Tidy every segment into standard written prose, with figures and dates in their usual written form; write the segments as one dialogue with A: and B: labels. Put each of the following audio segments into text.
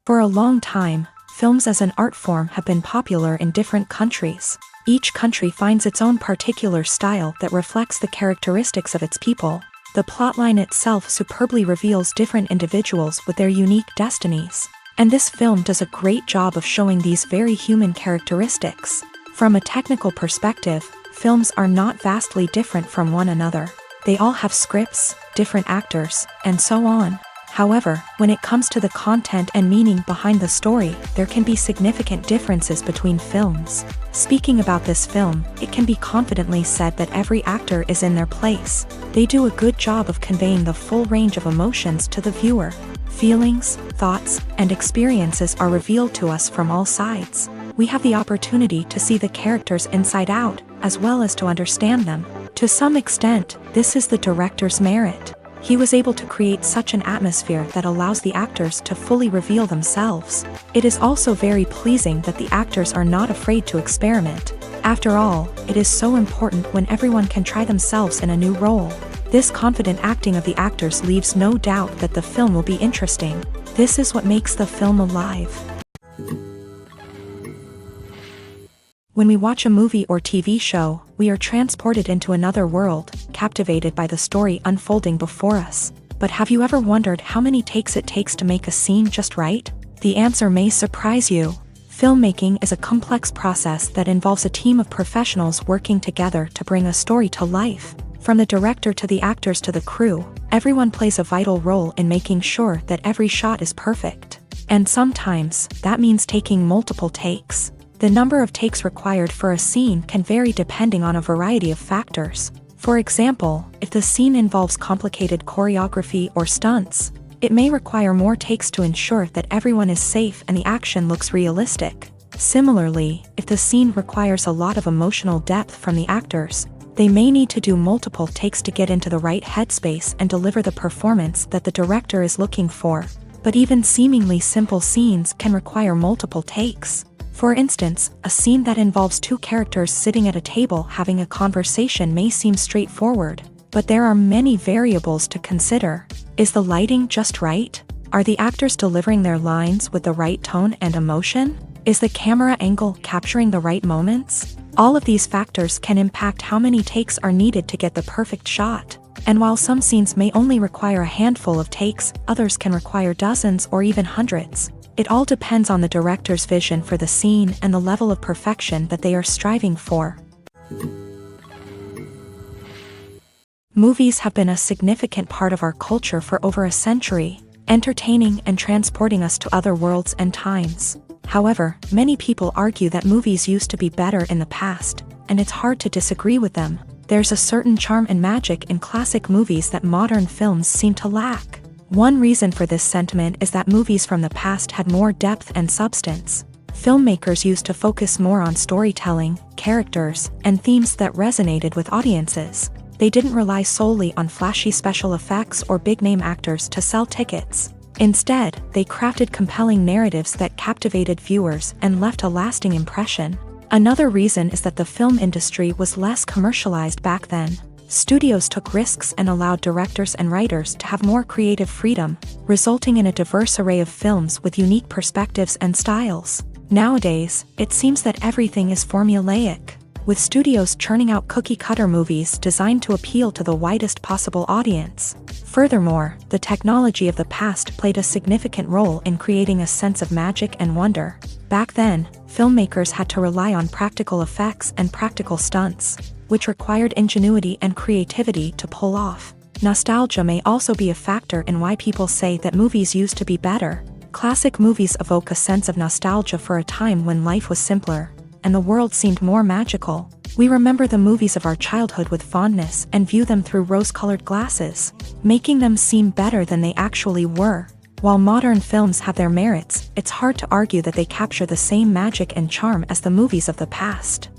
A: For a long time, films as an art form have been popular in different countries. Each country finds its own particular style that reflects the characteristics of its people. The plotline itself superbly reveals different individuals with their unique destinies. And this film does a great job of showing these very human characteristics. From a technical perspective, films are not vastly different from one another. They all have scripts, different actors, and so on. However, when it comes to the content and meaning behind the story, there can be significant differences between films. Speaking about this film, it can be confidently said that every actor is in their place. They do a good job of conveying the full range of emotions to the viewer. Feelings, thoughts, and experiences are revealed to us from all sides. We have the opportunity to see the characters inside out, as well as to understand them. To some extent, this is the director's merit. He was able to create such an atmosphere that allows the actors to fully reveal themselves. It is also very pleasing that the actors are not afraid to experiment. After all, it is so important when everyone can try themselves in a new role. This confident acting of the actors leaves no doubt that the film will be interesting. This is what makes the film alive. When we watch a movie or TV show, we are transported into another world, captivated by the story unfolding before us. But have you ever wondered how many takes it takes to make a scene just right? The answer may surprise you. Filmmaking is a complex process that involves a team of professionals working together to bring a story to life. From the director to the actors to the crew, everyone plays a vital role in making sure that every shot is perfect. And sometimes, that means taking multiple takes. The number of takes required for a scene can vary depending on a variety of factors. For example, if the scene involves complicated choreography or stunts, it may require more takes to ensure that everyone is safe and the action looks realistic. Similarly, if the scene requires a lot of emotional depth from the actors, they may need to do multiple takes to get into the right headspace and deliver the performance that the director is looking for. But even seemingly simple scenes can require multiple takes. For instance, a scene that involves two characters sitting at a table having a conversation may seem straightforward, but there are many variables to consider. Is the lighting just right? Are the actors delivering their lines with the right tone and emotion? Is the camera angle capturing the right moments? All of these factors can impact how many takes are needed to get the perfect shot. And while some scenes may only require a handful of takes, others can require dozens or even hundreds. It all depends on the director's vision for the scene and the level of perfection that they are striving for. Movies have been a significant part of our culture for over a century, entertaining and transporting us to other worlds and times. However, many people argue that movies used to be better in the past, and it's hard to disagree with them. There's a certain charm and magic in classic movies that modern films seem to lack. One reason for this sentiment is that movies from the past had more depth and substance. Filmmakers used to focus more on storytelling, characters, and themes that resonated with audiences. They didn't rely solely on flashy special effects or big-name actors to sell tickets. Instead, they crafted compelling narratives that captivated viewers and left a lasting impression. Another reason is that the film industry was less commercialized back then. Studios took risks and allowed directors and writers to have more creative freedom, resulting in a diverse array of films with unique perspectives and styles. Nowadays, it seems that everything is formulaic, with studios churning out cookie-cutter movies designed to appeal to the widest possible audience. Furthermore, the technology of the past played a significant role in creating a sense of magic and wonder. Back then, filmmakers had to rely on practical effects and practical stunts, which required ingenuity and creativity to pull off. Nostalgia may also be a factor in why people say that movies used to be better. Classic movies evoke a sense of nostalgia for a time when life was simpler, and the world seemed more magical. We remember the movies of our childhood with fondness and view them through rose-colored glasses, making them seem better than they actually were. While modern films have their merits, it's hard to argue that they capture the same magic and charm as the movies of the past.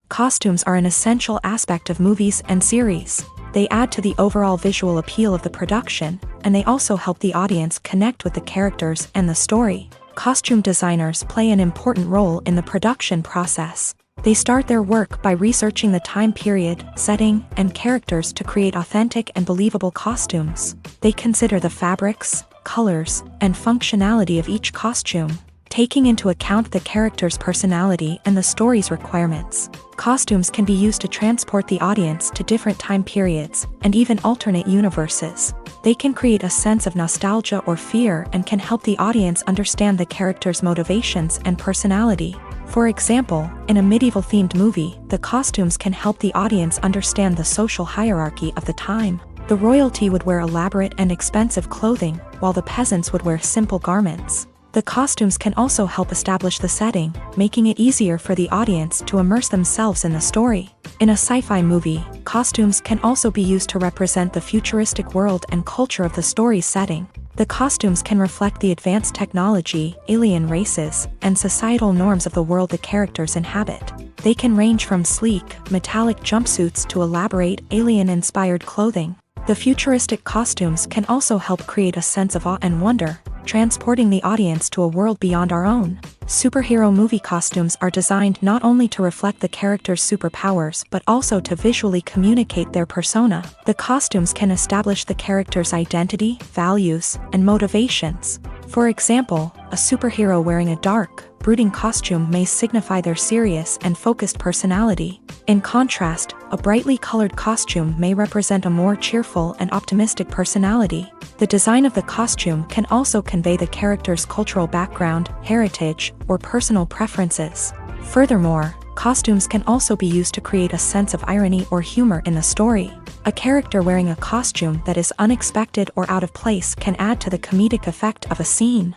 A: Costumes are an essential aspect of movies and series. They add to the overall visual appeal of the production, and they also help the audience connect with the characters and the story. Costume designers play an important role in the production process. They start their work by researching the time period, setting, and characters to create authentic and believable costumes. They consider the fabrics, colors, and functionality of each costume, taking into account the character's personality and the story's requirements. Costumes can be used to transport the audience to different time periods and even alternate universes. They can create a sense of nostalgia or fear and can help the audience understand the character's motivations and personality. For example, in a medieval-themed movie, the costumes can help the audience understand the social hierarchy of the time. The royalty would wear elaborate and expensive clothing, while the peasants would wear simple garments. The costumes can also help establish the setting, making it easier for the audience to immerse themselves in the story. In a sci-fi movie, costumes can also be used to represent the futuristic world and culture of the story's setting. The costumes can reflect the advanced technology, alien races, and societal norms of the world the characters inhabit. They can range from sleek, metallic jumpsuits to elaborate, alien-inspired clothing. The futuristic costumes can also help create a sense of awe and wonder, transporting the audience to a world beyond our own. Superhero movie costumes are designed not only to reflect the character's superpowers but also to visually communicate their persona. The costumes can establish the character's identity, values, and motivations. For example, a superhero wearing a dark, brooding costume may signify their serious and focused personality. In contrast, a brightly colored costume may represent a more cheerful and optimistic personality. The design of the costume can also convey the character's cultural background, heritage, or personal preferences. Furthermore, costumes can also be used to create a sense of irony or humor in the story. A character wearing a costume that is unexpected or out of place can add to the comedic effect of a scene.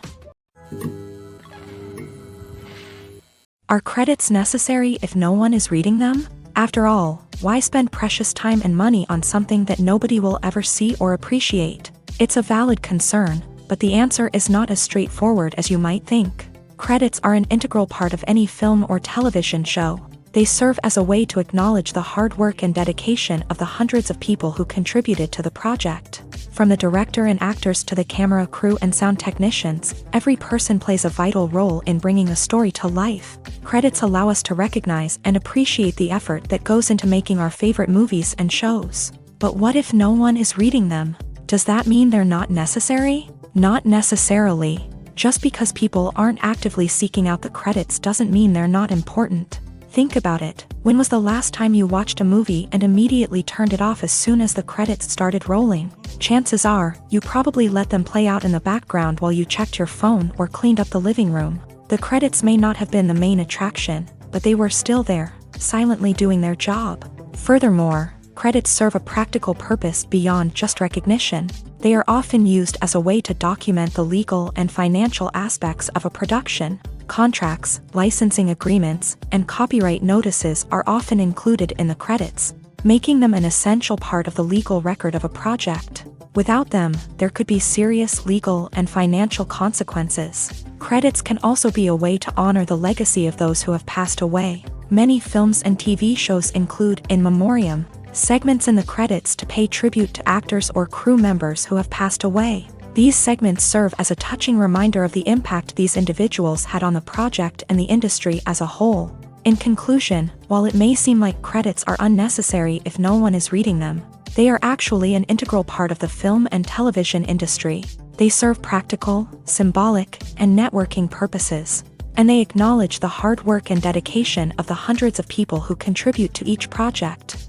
A: Are credits necessary if no one is reading them? After all, why spend precious time and money on something that nobody will ever see or appreciate? It's a valid concern, but the answer is not as straightforward as you might think. Credits are an integral part of any film or television show. They serve as a way to acknowledge the hard work and dedication of the hundreds of people who contributed to the project. From the director and actors to the camera crew and sound technicians, every person plays a vital role in bringing a story to life. Credits allow us to recognize and appreciate the effort that goes into making our favorite movies and shows. But what if no one is reading them? Does that mean they're not necessary? Not necessarily. Just because people aren't actively seeking out the credits doesn't mean they're not important. Think about it. When was the last time you watched a movie and immediately turned it off as soon as the credits started rolling? Chances are, you probably let them play out in the background while you checked your phone or cleaned up the living room. The credits may not have been the main attraction, but they were still there, silently doing their job. Furthermore, credits serve a practical purpose beyond just recognition. They are often used as a way to document the legal and financial aspects of a production. Contracts, licensing agreements, and copyright notices are often included in the credits, making them an essential part of the legal record of a project. Without them, there could be serious legal and financial consequences. Credits can also be a way to honor the legacy of those who have passed away. Many films and TV shows include in memoriam segments in the credits to pay tribute to actors or crew members who have passed away. These segments serve as a touching reminder of the impact these individuals had on the project and the industry as a whole. In conclusion, while it may seem like credits are unnecessary if no one is reading them, they are actually an integral part of the film and television industry. They serve practical, symbolic, and networking purposes, and they acknowledge the hard work and dedication of the hundreds of people who contribute to each project.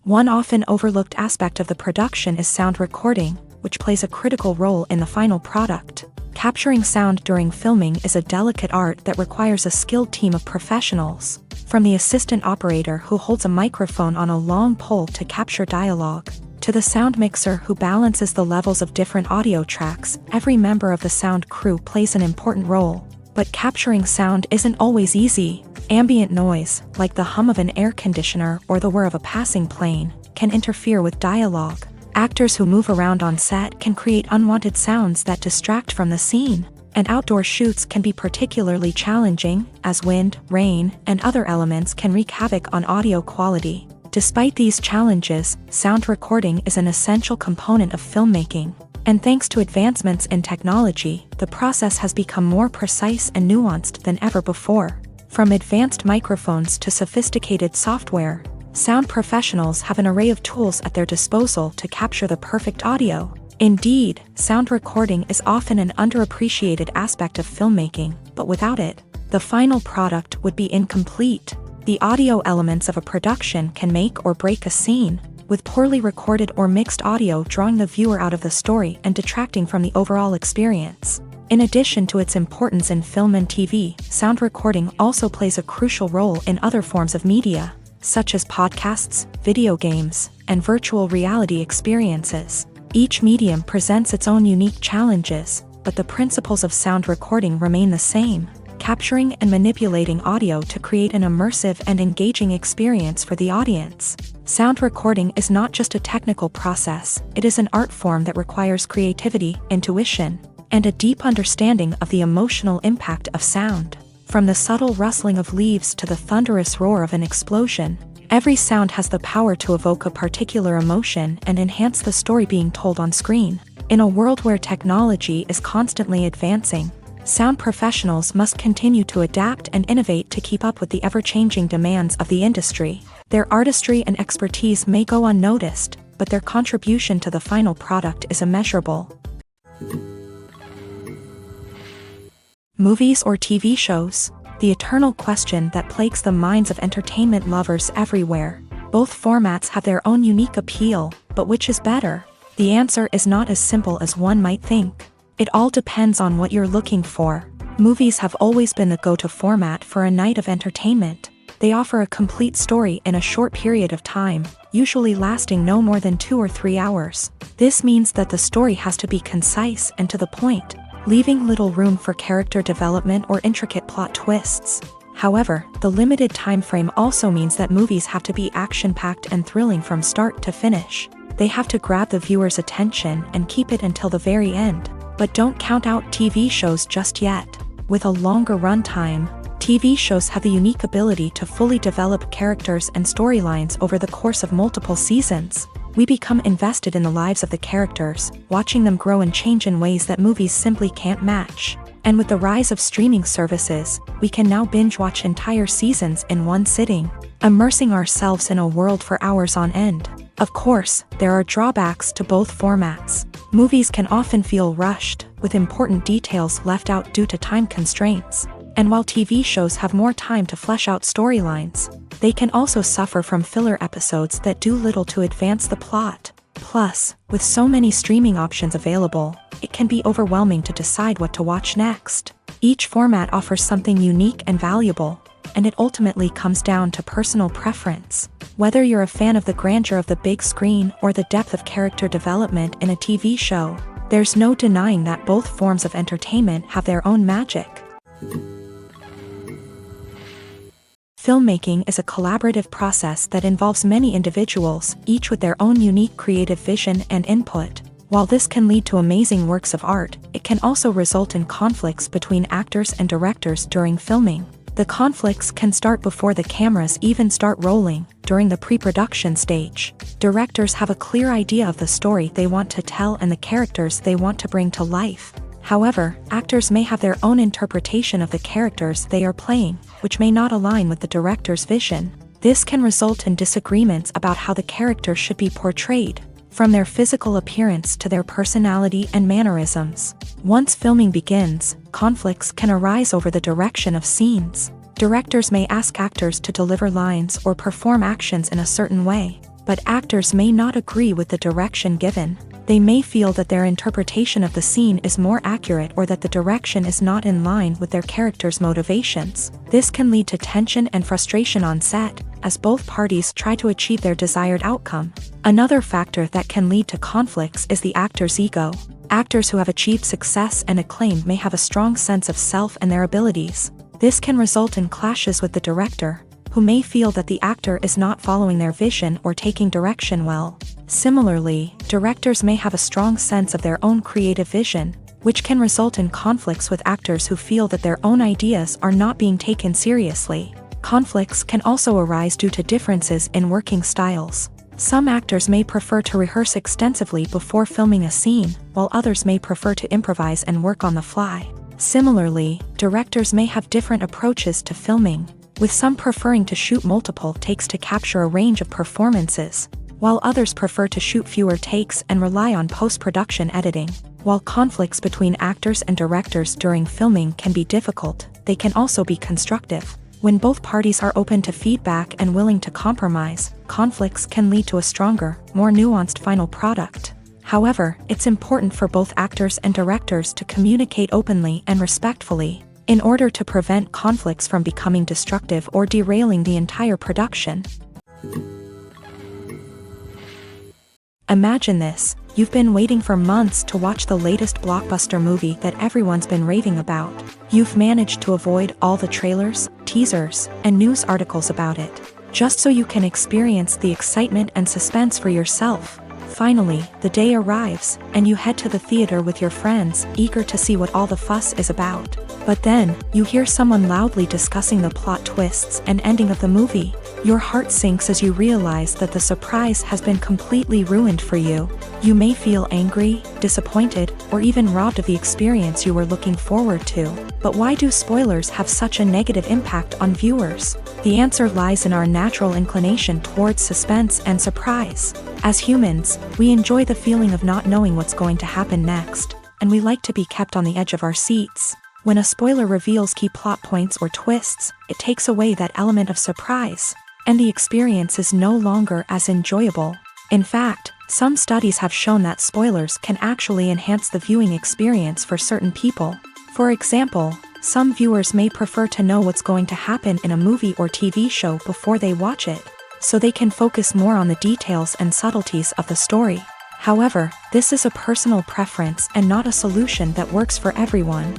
A: One often overlooked aspect of the production is sound recording. which plays a critical role in the final product. Capturing sound during filming is a delicate art that requires a skilled team of professionals. From the assistant operator who holds a microphone on a long pole to capture dialogue, to the sound mixer who balances the levels of different audio tracks, every member of the sound crew plays an important role. But capturing sound isn't always easy. Ambient noise, like the hum of an air conditioner or the whir of a passing plane, can interfere with dialogue. Actors who move around on set can create unwanted sounds that distract from the scene. And outdoor shoots can be particularly challenging, as wind, rain, and other elements can wreak havoc on audio quality. Despite these challenges, sound recording is an essential component of filmmaking. And thanks to advancements in technology, the process has become more precise and nuanced than ever before. From advanced microphones to sophisticated software, sound professionals have an array of tools at their disposal to capture the perfect audio. Indeed, sound recording is often an underappreciated aspect of filmmaking, but without it, the final product would be incomplete. The audio elements of a production can make or break a scene, with poorly recorded or mixed audio drawing the viewer out of the story and detracting from the overall experience. In addition to its importance in film and TV, sound recording also plays a crucial role in other forms of media, such as podcasts, video games, and virtual reality experiences. Each medium presents its own unique challenges, but the principles of sound recording remain the same, capturing and manipulating audio to create an immersive and engaging experience for the audience. Sound recording is not just a technical process, it is an art form that requires creativity, intuition, and a deep understanding of the emotional impact of sound. From the subtle rustling of leaves to the thunderous roar of an explosion, every sound has the power to evoke a particular emotion and enhance the story being told on screen. In a world where technology is constantly advancing, sound professionals must continue to adapt and innovate to keep up with the ever-changing demands of the industry. Their artistry and expertise may go unnoticed, but their contribution to the final product is immeasurable. Movies or TV shows? The eternal question that plagues the minds of entertainment lovers everywhere. Both formats have their own unique appeal, but which is better? The answer is not as simple as one might think. It all depends on what you're looking for. Movies have always been the go-to format for a night of entertainment. They offer a complete story in a short period of time, usually lasting no more than 2 or 3 hours. This means that the story has to be concise and to the point, leaving little room for character development or intricate plot twists. However, the limited time frame also means that movies have to be action-packed and thrilling from start to finish. They have to grab the viewer's attention and keep it until the very end. But don't count out TV shows just yet. With a longer runtime, TV shows have the unique ability to fully develop characters and storylines over the course of multiple seasons. We become invested in the lives of the characters, watching them grow and change in ways that movies simply can't match. And with the rise of streaming services, we can now binge-watch entire seasons in one sitting, immersing ourselves in a world for hours on end. Of course, there are drawbacks to both formats. Movies can often feel rushed, with important details left out due to time constraints. And while TV shows have more time to flesh out storylines, they can also suffer from filler episodes that do little to advance the plot. Plus, with so many streaming options available, it can be overwhelming to decide what to watch next. Each format offers something unique and valuable, and it ultimately comes down to personal preference. Whether you're a fan of the grandeur of the big screen or the depth of character development in a TV show, there's no denying that both forms of entertainment have their own magic. Filmmaking is a collaborative process that involves many individuals, each with their own unique creative vision and input. While this can lead to amazing works of art, it can also result in conflicts between actors and directors during filming. The conflicts can start before the cameras even start rolling, during the pre-production stage. Directors have a clear idea of the story they want to tell and the characters they want to bring to life. However, actors may have their own interpretation of the characters they are playing, which may not align with the director's vision. This can result in disagreements about how the characters should be portrayed, from their physical appearance to their personality and mannerisms. Once filming begins, conflicts can arise over the direction of scenes. Directors may ask actors to deliver lines or perform actions in a certain way, but actors may not agree with the direction given. They may feel that their interpretation of the scene is more accurate or that the direction is not in line with their character's motivations. This can lead to tension and frustration on set, as both parties try to achieve their desired outcome. Another factor that can lead to conflicts is the actor's ego. Actors who have achieved success and acclaim may have a strong sense of self and their abilities. This can result in clashes with the director, who may feel that the actor is not following their vision or taking direction well. Similarly, directors may have a strong sense of their own creative vision, which can result in conflicts with actors who feel that their own ideas are not being taken seriously. Conflicts can also arise due to differences in working styles. Some actors may prefer to rehearse extensively before filming a scene, while others may prefer to improvise and work on the fly. Similarly, directors may have different approaches to filming, with some preferring to shoot multiple takes to capture a range of performances, while others prefer to shoot fewer takes and rely on post-production editing. While conflicts between actors and directors during filming can be difficult, they can also be constructive. When both parties are open to feedback and willing to compromise, conflicts can lead to a stronger, more nuanced final product. However, it's important for both actors and directors to communicate openly and respectfully, in order to prevent conflicts from becoming destructive or derailing the entire production. Imagine this: you've been waiting for months to watch the latest blockbuster movie that everyone's been raving about. You've managed to avoid all the trailers, teasers, and news articles about it, just so you can experience the excitement and suspense for yourself. Finally, the day arrives, and you head to the theater with your friends, eager to see what all the fuss is about. But then, you hear someone loudly discussing the plot twists and ending of the movie. Your heart sinks as you realize that the surprise has been completely ruined for you. You may feel angry, disappointed, or even robbed of the experience you were looking forward to. But why do spoilers have such a negative impact on viewers? The answer lies in our natural inclination towards suspense and surprise. As humans, we enjoy the feeling of not knowing what's going to happen next, and we like to be kept on the edge of our seats. When a spoiler reveals key plot points or twists, it takes away that element of surprise, and the experience is no longer as enjoyable. In fact, some studies have shown that spoilers can actually enhance the viewing experience for certain people. For example, some viewers may prefer to know what's going to happen in a movie or TV show before they watch it, so they can focus more on the details and subtleties of the story. However, this is a personal preference and not a solution that works for everyone.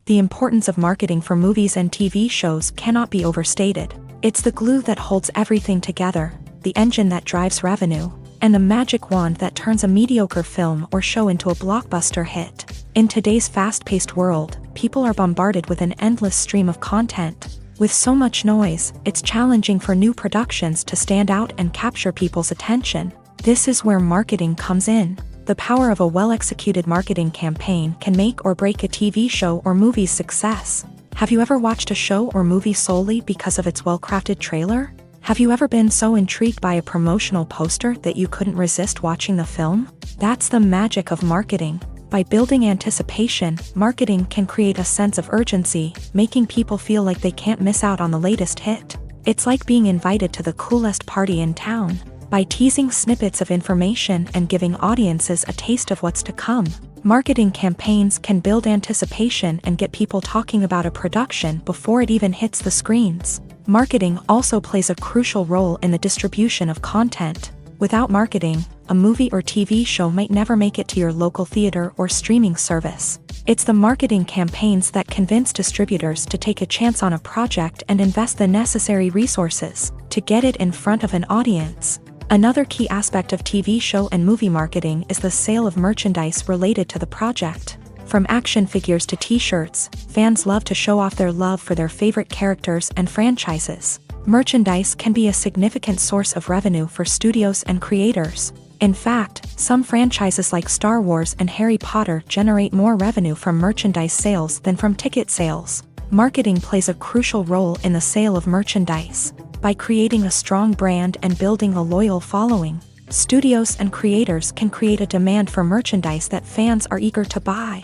A: The importance of marketing for movies and TV shows cannot be overstated. It's the glue that holds everything together, the engine that drives revenue, and the magic wand that turns a mediocre film or show into a blockbuster hit. In today's fast-paced world, people are bombarded with an endless stream of content. With so much noise, it's challenging for new productions to stand out and capture people's attention. This is where marketing comes in. The power of a well-executed marketing campaign can make or break a TV show or movie's success. Have you ever watched a show or movie solely because of its well-crafted trailer? Have you ever been so intrigued by a promotional poster that you couldn't resist watching the film? That's the magic of marketing. By building anticipation, marketing can create a sense of urgency, making people feel like they can't miss out on the latest hit. It's like being invited to the coolest party in town. By teasing snippets of information and giving audiences a taste of what's to come, marketing campaigns can build anticipation and get people talking about a production before it even hits the screens. Marketing also plays a crucial role in the distribution of content. Without marketing, a movie or TV show might never make it to your local theater or streaming service. It's the marketing campaigns that convince distributors to take a chance on a project and invest the necessary resources to get it in front of an audience. Another key aspect of TV show and movie marketing is the sale of merchandise related to the project. From action figures to t-shirts, fans love to show off their love for their favorite characters and franchises. Merchandise can be a significant source of revenue for studios and creators. In fact, some franchises like Star Wars and Harry Potter generate more revenue from merchandise sales than from ticket sales. Marketing plays a crucial role in the sale of merchandise. By creating a strong brand and building a loyal following, studios and creators can create a demand for merchandise that fans are eager to buy.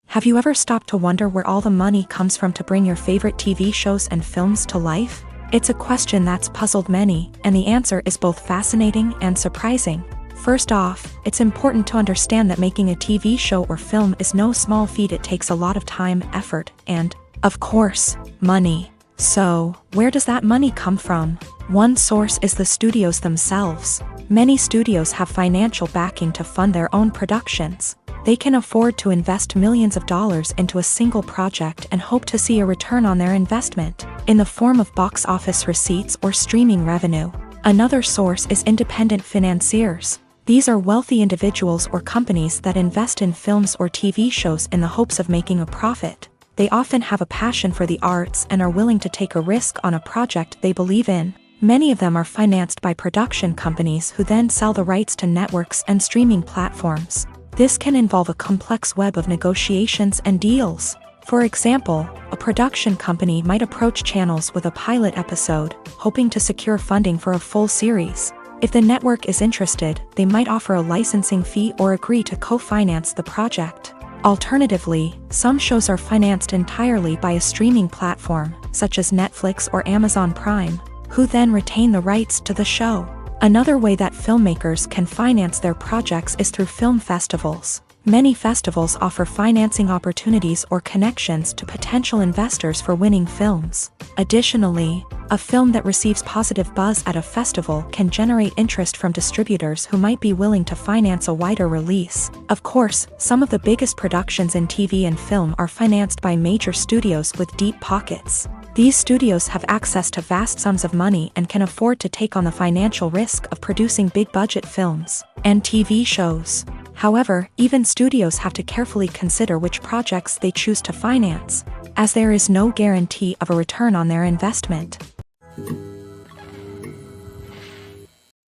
A: Have you ever stopped to wonder where all the money comes from to bring your favorite TV shows and films to life? It's a question that's puzzled many, and the answer is both fascinating and surprising. First off, it's important to understand that making a TV show or film is no small feat. It takes a lot of time, effort, and, of course, money. So, where does that money come from? One source is the studios themselves. Many studios have financial backing to fund their own productions. They can afford to invest millions of dollars into a single project and hope to see a return on their investment, in the form of box office receipts or streaming revenue. Another source is independent financiers. These are wealthy individuals or companies that invest in films or TV shows in the hopes of making a profit. They often have a passion for the arts and are willing to take a risk on a project they believe in. Many of them are financed by production companies who then sell the rights to networks and streaming platforms. This can involve a complex web of negotiations and deals. For example, a production company might approach channels with a pilot episode, hoping to secure funding for a full series. If the network is interested, they might offer a licensing fee or agree to co-finance the project. Alternatively, some shows are financed entirely by a streaming platform, such as Netflix or Amazon Prime, who then retain the rights to the show. Another way that filmmakers can finance their projects is through film festivals. Many festivals offer financing opportunities or connections to potential investors for winning films. Additionally, a film that receives positive buzz at a festival can generate interest from distributors who might be willing to finance a wider release. Of course, some of the biggest productions in TV and film are financed by major studios with deep pockets. These studios have access to vast sums of money and can afford to take on the financial risk of producing big-budget films and TV shows. However, even studios have to carefully consider which projects they choose to finance, as there is no guarantee of a return on their investment.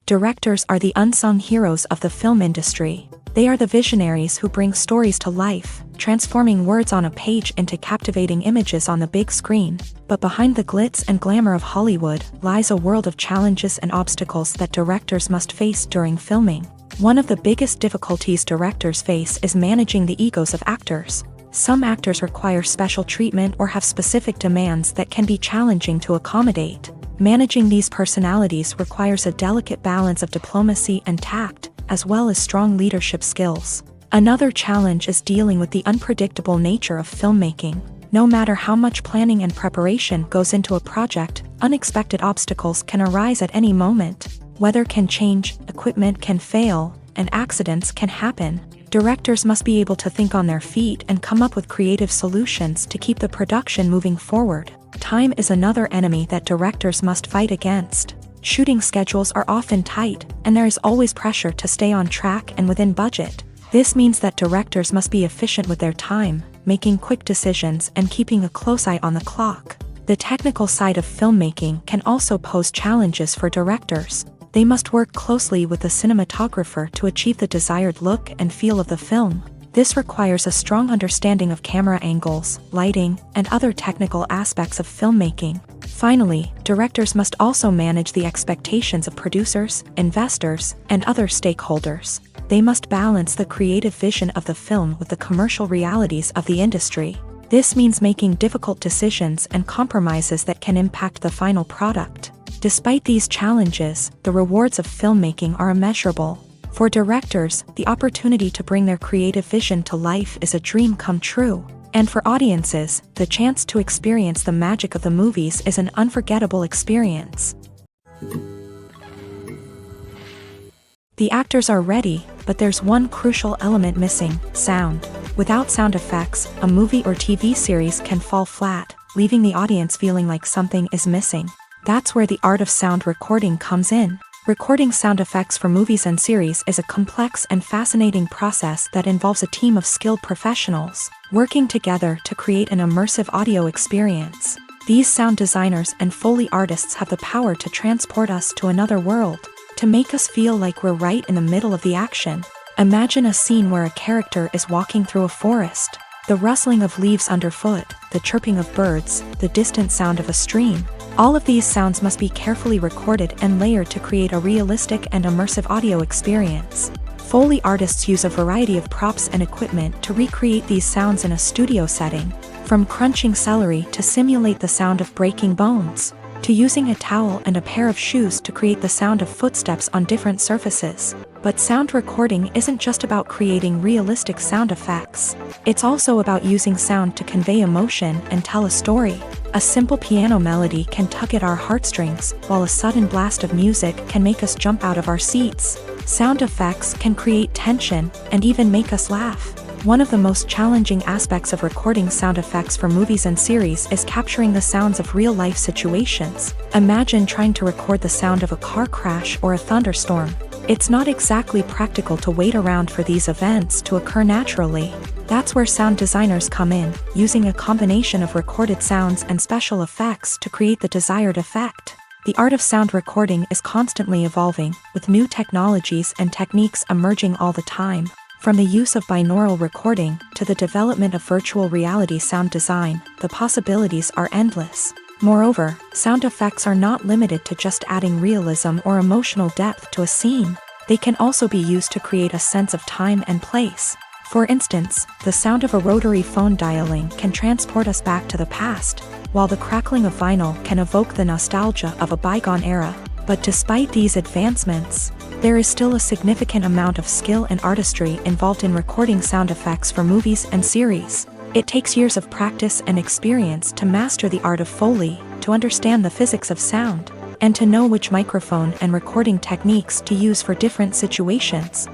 A: Directors are the unsung heroes of the film industry. They are the visionaries who bring stories to life, transforming words on a page into captivating images on the big screen. But behind the glitz and glamour of Hollywood lies a world of challenges and obstacles that directors must face during filming. One of the biggest difficulties directors face is managing the egos of actors. Some actors require special treatment or have specific demands that can be challenging to accommodate. Managing these personalities requires a delicate balance of diplomacy and tact, as well as strong leadership skills. Another challenge is dealing with the unpredictable nature of filmmaking. No matter how much planning and preparation goes into a project, unexpected obstacles can arise at any moment. Weather can change, equipment can fail, and accidents can happen. Directors must be able to think on their feet and come up with creative solutions to keep the production moving forward. Time is another enemy that directors must fight against. Shooting schedules are often tight, and there is always pressure to stay on track and within budget. This means that directors must be efficient with their time, making quick decisions and keeping a close eye on the clock. The technical side of filmmaking can also pose challenges for directors. They must work closely with the cinematographer to achieve the desired look and feel of the film. This requires a strong understanding of camera angles, lighting, and other technical aspects of filmmaking. Finally, directors must also manage the expectations of producers, investors, and other stakeholders. They must balance the creative vision of the film with the commercial realities of the industry. This means making difficult decisions and compromises that can impact the final product. Despite these challenges, the rewards of filmmaking are immeasurable. For directors, the opportunity to bring their creative vision to life is a dream come true. And for audiences, the chance to experience the magic of the movies is an unforgettable experience. The actors are ready, but there's one crucial element missing: sound. Without sound effects, a movie or TV series can fall flat, leaving the audience feeling like something is missing. That's where the art of sound recording comes in. Recording sound effects for movies and series is a complex and fascinating process that involves a team of skilled professionals working together to create an immersive audio experience. These sound designers and Foley artists have the power to transport us to another world, to make us feel like we're right in the middle of the action. Imagine a scene where a character is walking through a forest. The rustling of leaves underfoot, the chirping of birds, the distant sound of a stream. All of these sounds must be carefully recorded and layered to create a realistic and immersive audio experience. Foley artists use a variety of props and equipment to recreate these sounds in a studio setting, from crunching celery to simulate the sound of breaking bones. to using a towel and a pair of shoes to create the sound of footsteps on different surfaces. But sound recording isn't just about creating realistic sound effects. It's also about using sound to convey emotion and tell a story. A simple piano melody can tug at our heartstrings, while a sudden blast of music can make us jump out of our seats. Sound effects can create tension and even make us laugh. One of the most challenging aspects of recording sound effects for movies and series is capturing the sounds of real-life situations. Imagine trying to record the sound of a car crash or a thunderstorm. It's not exactly practical to wait around for these events to occur naturally. That's where sound designers come in, using a combination of recorded sounds and special effects to create the desired effect. The art of sound recording is constantly evolving, with new technologies and techniques emerging all the time. From the use of binaural recording to the development of virtual reality sound design, the possibilities are endless. Moreover, sound effects are not limited to just adding realism or emotional depth to a scene. They can also be used to create a sense of time and place. For instance, the sound of a rotary phone dialing can transport us back to the past, while the crackling of vinyl can evoke the nostalgia of a bygone era. But despite these advancements, there is still a significant amount of skill and artistry involved in recording sound effects for movies and series. It takes years of practice and experience to master the art of Foley, to understand the physics of sound, and to know which microphone and recording techniques to use for different situations.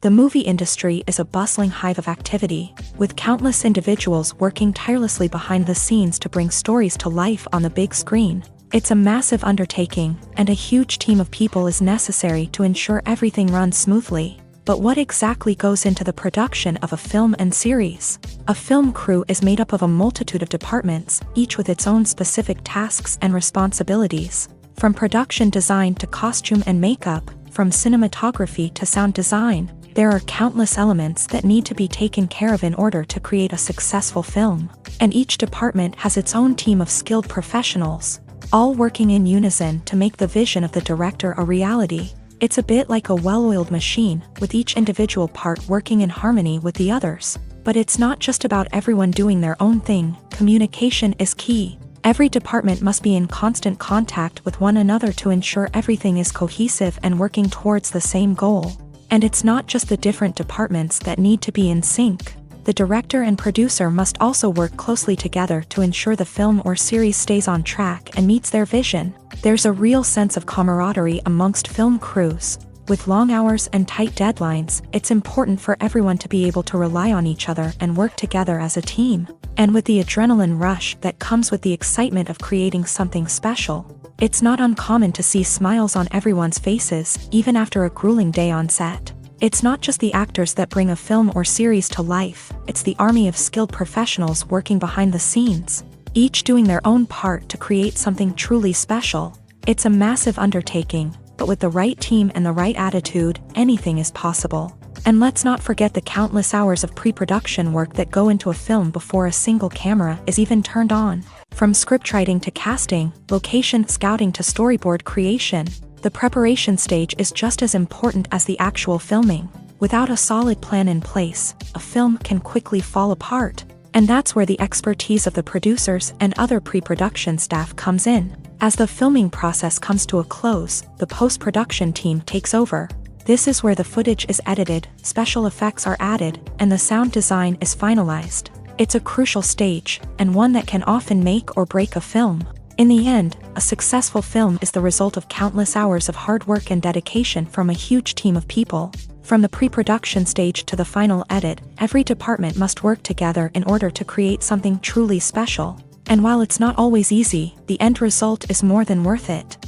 A: The movie industry is a bustling hive of activity, with countless individuals working tirelessly behind the scenes to bring stories to life on the big screen. It's a massive undertaking, and a huge team of people is necessary to ensure everything runs smoothly. But what exactly goes into the production of a film and series? A film crew is made up of a multitude of departments, each with its own specific tasks and responsibilities. From production design to costume and makeup, from cinematography to sound design, there are countless elements that need to be taken care of in order to create a successful film. And each department has its own team of skilled professionals, all working in unison to make the vision of the director a reality. It's a bit like a well-oiled machine, with each individual part working in harmony with the others. But it's not just about everyone doing their own thing. Communication is key. Every department must be in constant contact with one another to ensure everything is cohesive and working towards the same goal. And it's not just the different departments that need to be in sync. The director and producer must also work closely together to ensure the film or series stays on track and meets their vision. There's a real sense of camaraderie amongst film crews. With long hours and tight deadlines, it's important for everyone to be able to rely on each other and work together as a team. And with the adrenaline rush that comes with the excitement of creating something special, it's not uncommon to see smiles on everyone's faces, even after a grueling day on set. It's not just the actors that bring a film or series to life, it's the army of skilled professionals working behind the scenes, each doing their own part to create something truly special. It's a massive undertaking, but with the right team and the right attitude, anything is possible. And let's not forget the countless hours of pre-production work that go into a film before a single camera is even turned on. From scriptwriting to casting, location scouting to storyboard creation, the preparation stage is just as important as the actual filming. Without a solid plan in place, a film can quickly fall apart. And that's where the expertise of the producers and other pre-production staff comes in. As the filming process comes to a close, the post-production team takes over. This is where the footage is edited, special effects are added, and the sound design is finalized. It's a crucial stage, and one that can often make or break a film. In the end, a successful film is the result of countless hours of hard work and dedication from a huge team of people. From the pre-production stage to the final edit, every department must work together in order to create something truly special. And while it's not always easy, the end result is more than worth it.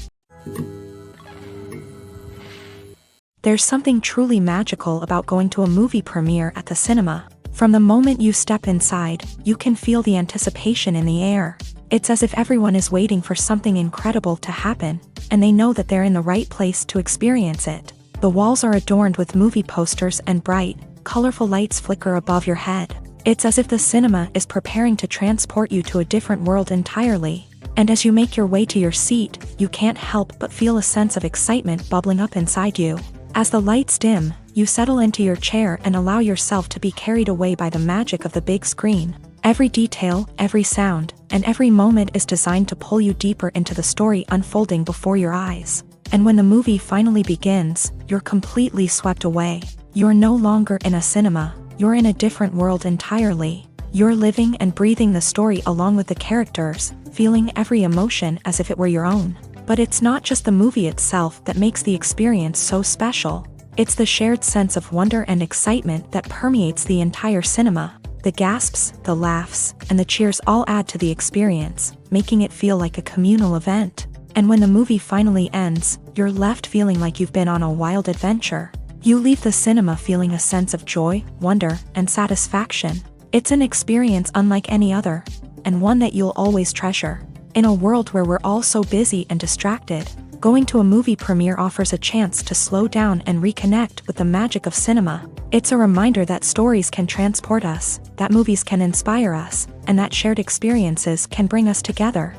A: There's something truly magical about going to a movie premiere at the cinema. From the moment you step inside, you can feel the anticipation in the air. It's as if everyone is waiting for something incredible to happen, and they know that they're in the right place to experience it. The walls are adorned with movie posters and bright, colorful lights flicker above your head. It's as if the cinema is preparing to transport you to a different world entirely. And as you make your way to your seat, you can't help but feel a sense of excitement bubbling up inside you. As the lights dim, you settle into your chair and allow yourself to be carried away by the magic of the big screen. Every detail, every sound, and every moment is designed to pull you deeper into the story unfolding before your eyes. And when the movie finally begins, you're completely swept away. You're no longer in a cinema, you're in a different world entirely. You're living and breathing the story along with the characters, feeling every emotion as if it were your own. But it's not just the movie itself that makes the experience so special. It's the shared sense of wonder and excitement that permeates the entire cinema. The gasps, the laughs, and the cheers all add to the experience, making it feel like a communal event. And when the movie finally ends, you're left feeling like you've been on a wild adventure. You leave the cinema feeling a sense of joy, wonder, and satisfaction. It's an experience unlike any other, and one that you'll always treasure. In a world where we're all so busy and distracted, going to a movie premiere offers a chance to slow down and reconnect with the magic of cinema. It's a reminder that stories can transport us, that movies can inspire us, and that shared experiences can bring us together.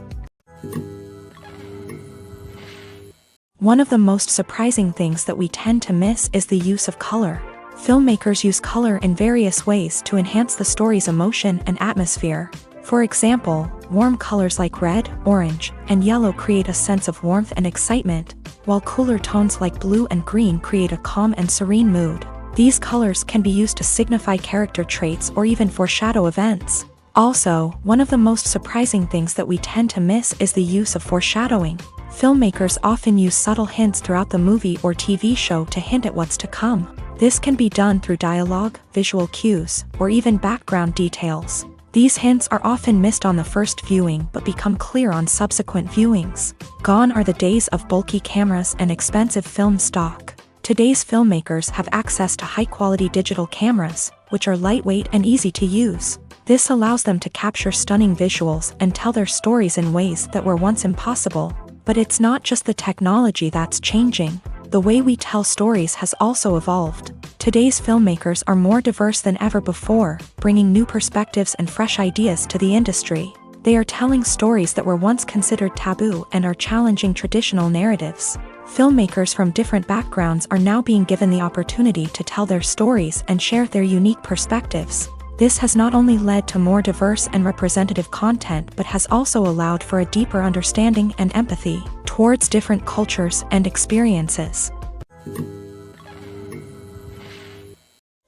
A: One of the most surprising things that we tend to miss is the use of color. Filmmakers use color in various ways to enhance the story's emotion and atmosphere. For example, warm colors like red, orange, and yellow create a sense of warmth and excitement, while cooler tones like blue and green create a calm and serene mood. These colors can be used to signify character traits or even foreshadow events. Also, one of the most surprising things that we tend to miss is the use of foreshadowing. Filmmakers often use subtle hints throughout the movie or TV show to hint at what's to come. This can be done through dialogue, visual cues, or even background details. These hints are often missed on the first viewing but become clear on subsequent viewings. Gone are the days of bulky cameras and expensive film stock. Today's filmmakers have access to high-quality digital cameras, which are lightweight and easy to use. This allows them to capture stunning visuals and tell their stories in ways that were once impossible. But it's not just the technology that's changing. The way we tell stories has also evolved. Today's filmmakers are more diverse than ever before, bringing new perspectives and fresh ideas to the industry. They are telling stories that were once considered taboo and are challenging traditional narratives. Filmmakers from different backgrounds are now being given the opportunity to tell their stories and share their unique perspectives. This has not only led to more diverse and representative content but has also allowed for a deeper understanding and empathy towards different cultures and experiences.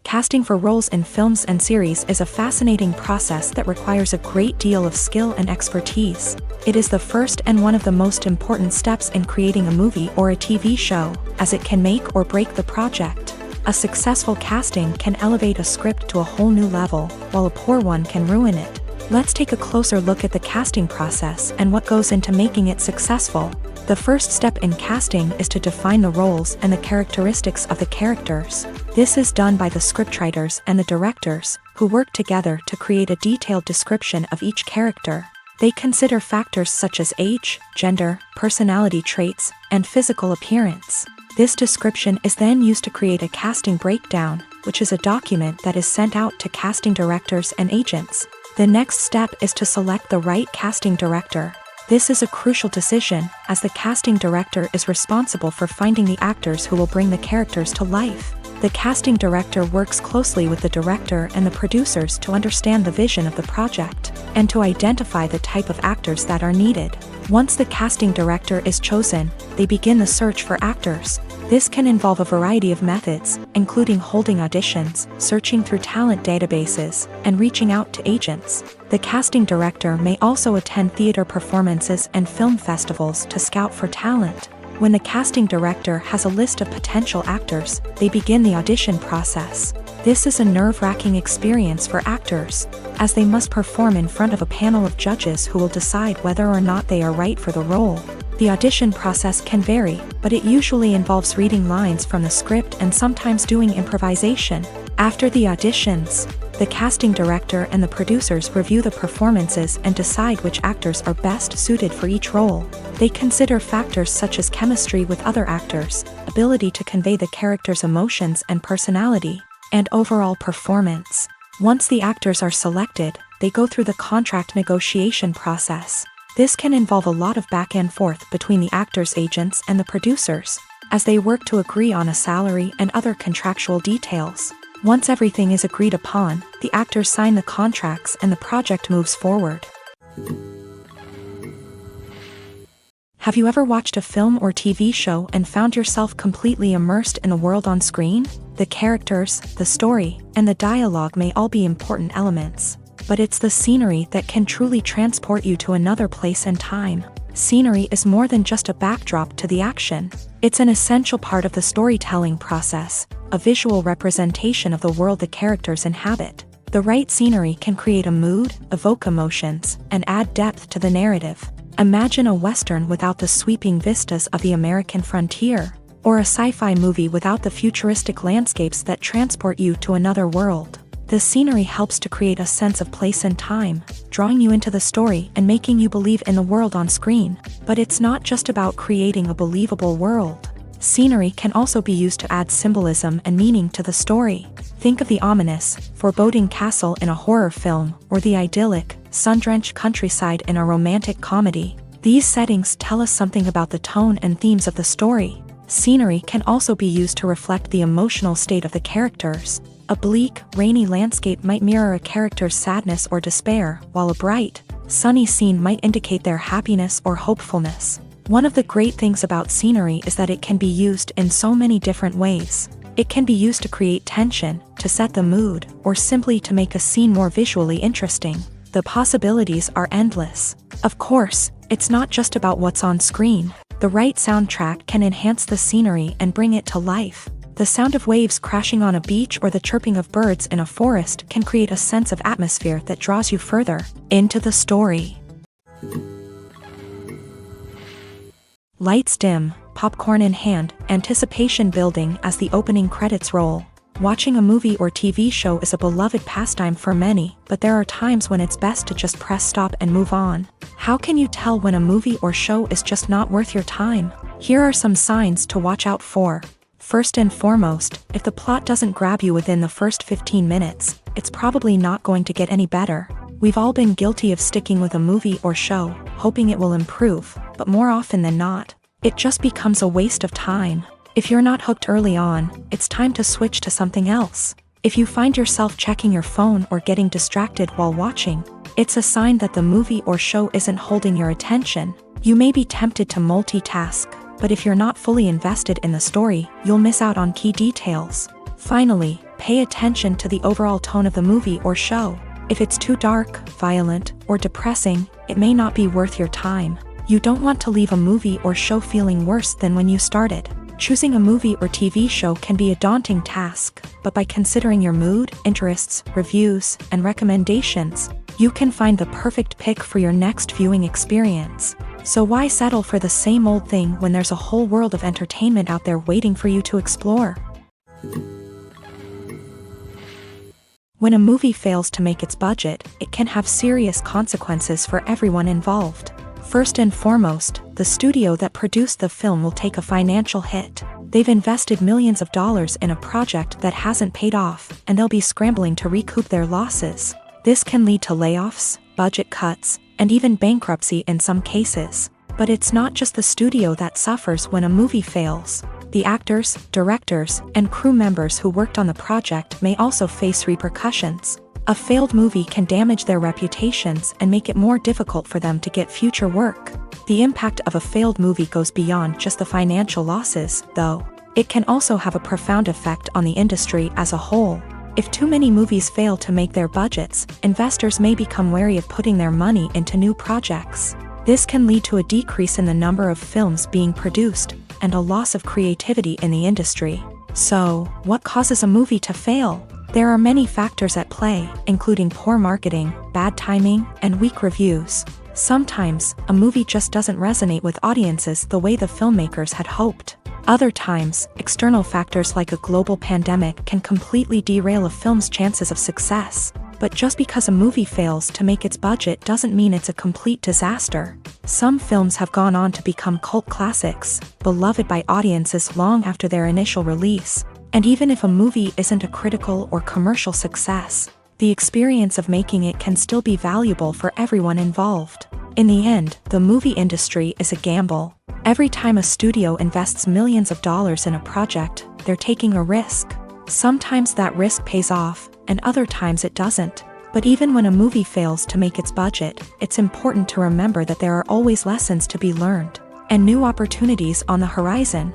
A: Casting for roles in films and series is a fascinating process that requires a great deal of skill and expertise. It is the first and one of the most important steps in creating a movie or a TV show, as it can make or break the project. A successful casting can elevate a script to a whole new level, while a poor one can ruin it. Let's take a closer look at the casting process and what goes into making it successful. The first step in casting is to define the roles and the characteristics of the characters. This is done by the scriptwriters and the directors, who work together to create a detailed description of each character. They consider factors such as age, gender, personality traits, and physical appearance. This description is then used to create a casting breakdown, which is a document that is sent out to casting directors and agents. The next step is to select the right casting director. This is a crucial decision, as the casting director is responsible for finding the actors who will bring the characters to life. The casting director works closely with the director and the producers to understand the vision of the project, and to identify the type of actors that are needed. Once the casting director is chosen, they begin the search for actors. This can involve a variety of methods, including holding auditions, searching through talent databases, and reaching out to agents. The casting director may also attend theater performances and film festivals to scout for talent. When the casting director has a list of potential actors, they begin the audition process. This is a nerve-wracking experience for actors, as they must perform in front of a panel of judges who will decide whether or not they are right for the role. The audition process can vary, but it usually involves reading lines from the script and sometimes doing improvisation. After the auditions, the casting director and the producers review the performances and decide which actors are best suited for each role. They consider factors such as chemistry with other actors, ability to convey the character's emotions and personality, and overall performance. Once the actors are selected, they go through the contract negotiation process. This can involve a lot of back and forth between the actors' agents and the producers, as they work to agree on a salary and other contractual details. Once everything is agreed upon, the actors sign the contracts and the project moves forward. Have you ever watched a film or TV show and found yourself completely immersed in the world on screen? The characters, the story, and the dialogue may all be important elements, but it's the scenery that can truly transport you to another place and time. Scenery is more than just a backdrop to the action. It's an essential part of the storytelling process, a visual representation of the world the characters inhabit. The right scenery can create a mood, evoke emotions, and add depth to the narrative. Imagine a Western without the sweeping vistas of the American frontier, or a sci-fi movie without the futuristic landscapes that transport you to another world. The scenery helps to create a sense of place and time, drawing you into the story and making you believe in the world on screen. But it's not just about creating a believable world. Scenery can also be used to add symbolism and meaning to the story. Think of the ominous, foreboding castle in a horror film, or the idyllic, sun-drenched countryside in a romantic comedy. These settings tell us something about the tone and themes of the story. Scenery can also be used to reflect the emotional state of the characters. A bleak, rainy landscape might mirror a character's sadness or despair, while a bright, sunny scene might indicate their happiness or hopefulness. One of the great things about scenery is that it can be used in so many different ways. It can be used to create tension, to set the mood, or simply to make a scene more visually interesting. The possibilities are endless. Of course, it's not just about what's on screen. The right soundtrack can enhance the scenery and bring it to life. The sound of waves crashing on a beach or the chirping of birds in a forest can create a sense of atmosphere that draws you further into the story. Lights dim, popcorn in hand, anticipation building as the opening credits roll. Watching a movie or TV show is a beloved pastime for many, but there are times when it's best to just press stop and move on. How can you tell when a movie or show is just not worth your time? Here are some signs to watch out for. First and foremost, if the plot doesn't grab you within the first 15 minutes, it's probably not going to get any better. We've all been guilty of sticking with a movie or show, hoping it will improve, but more often than not, it just becomes a waste of time. If you're not hooked early on, it's time to switch to something else. If you find yourself checking your phone or getting distracted while watching, it's a sign that the movie or show isn't holding your attention. You may be tempted to multitask, but if you're not fully invested in the story, you'll miss out on key details. Finally, pay attention to the overall tone of the movie or show. If it's too dark, violent, or depressing, it may not be worth your time. You don't want to leave a movie or show feeling worse than when you started. Choosing a movie or TV show can be a daunting task, but by considering your mood, interests, reviews, and recommendations, you can find the perfect pick for your next viewing experience. So why settle for the same old thing when there's a whole world of entertainment out there waiting for you to explore? When a movie fails to make its budget, it can have serious consequences for everyone involved. First and foremost, the studio that produced the film will take a financial hit. They've invested millions of dollars in a project that hasn't paid off, and they'll be scrambling to recoup their losses. This can lead to layoffs, budget cuts, and even bankruptcy in some cases. But it's not just the studio that suffers when a movie fails. The actors, directors, and crew members who worked on the project may also face repercussions. A failed movie can damage their reputations and make it more difficult for them to get future work. The impact of a failed movie goes beyond just the financial losses, though. It can also have a profound effect on the industry as a whole. If too many movies fail to make their budgets, investors may become wary of putting their money into new projects. This can lead to a decrease in the number of films being produced, and a loss of creativity in the industry. So, what causes a movie to fail? There are many factors at play, including poor marketing, bad timing, and weak reviews. Sometimes, a movie just doesn't resonate with audiences the way the filmmakers had hoped. Other times, external factors like a global pandemic can completely derail a film's chances of success. But just because a movie fails to make its budget doesn't mean it's a complete disaster. Some films have gone on to become cult classics, beloved by audiences long after their initial release. And even if a movie isn't a critical or commercial success, the experience of making it can still be valuable for everyone involved. In the end, the movie industry is a gamble. Every time a studio invests millions of dollars in a project, they're taking a risk. Sometimes that risk pays off, and other times it doesn't. But even when a movie fails to make its budget, it's important to remember that there are always lessons to be learned, and new opportunities on the horizon.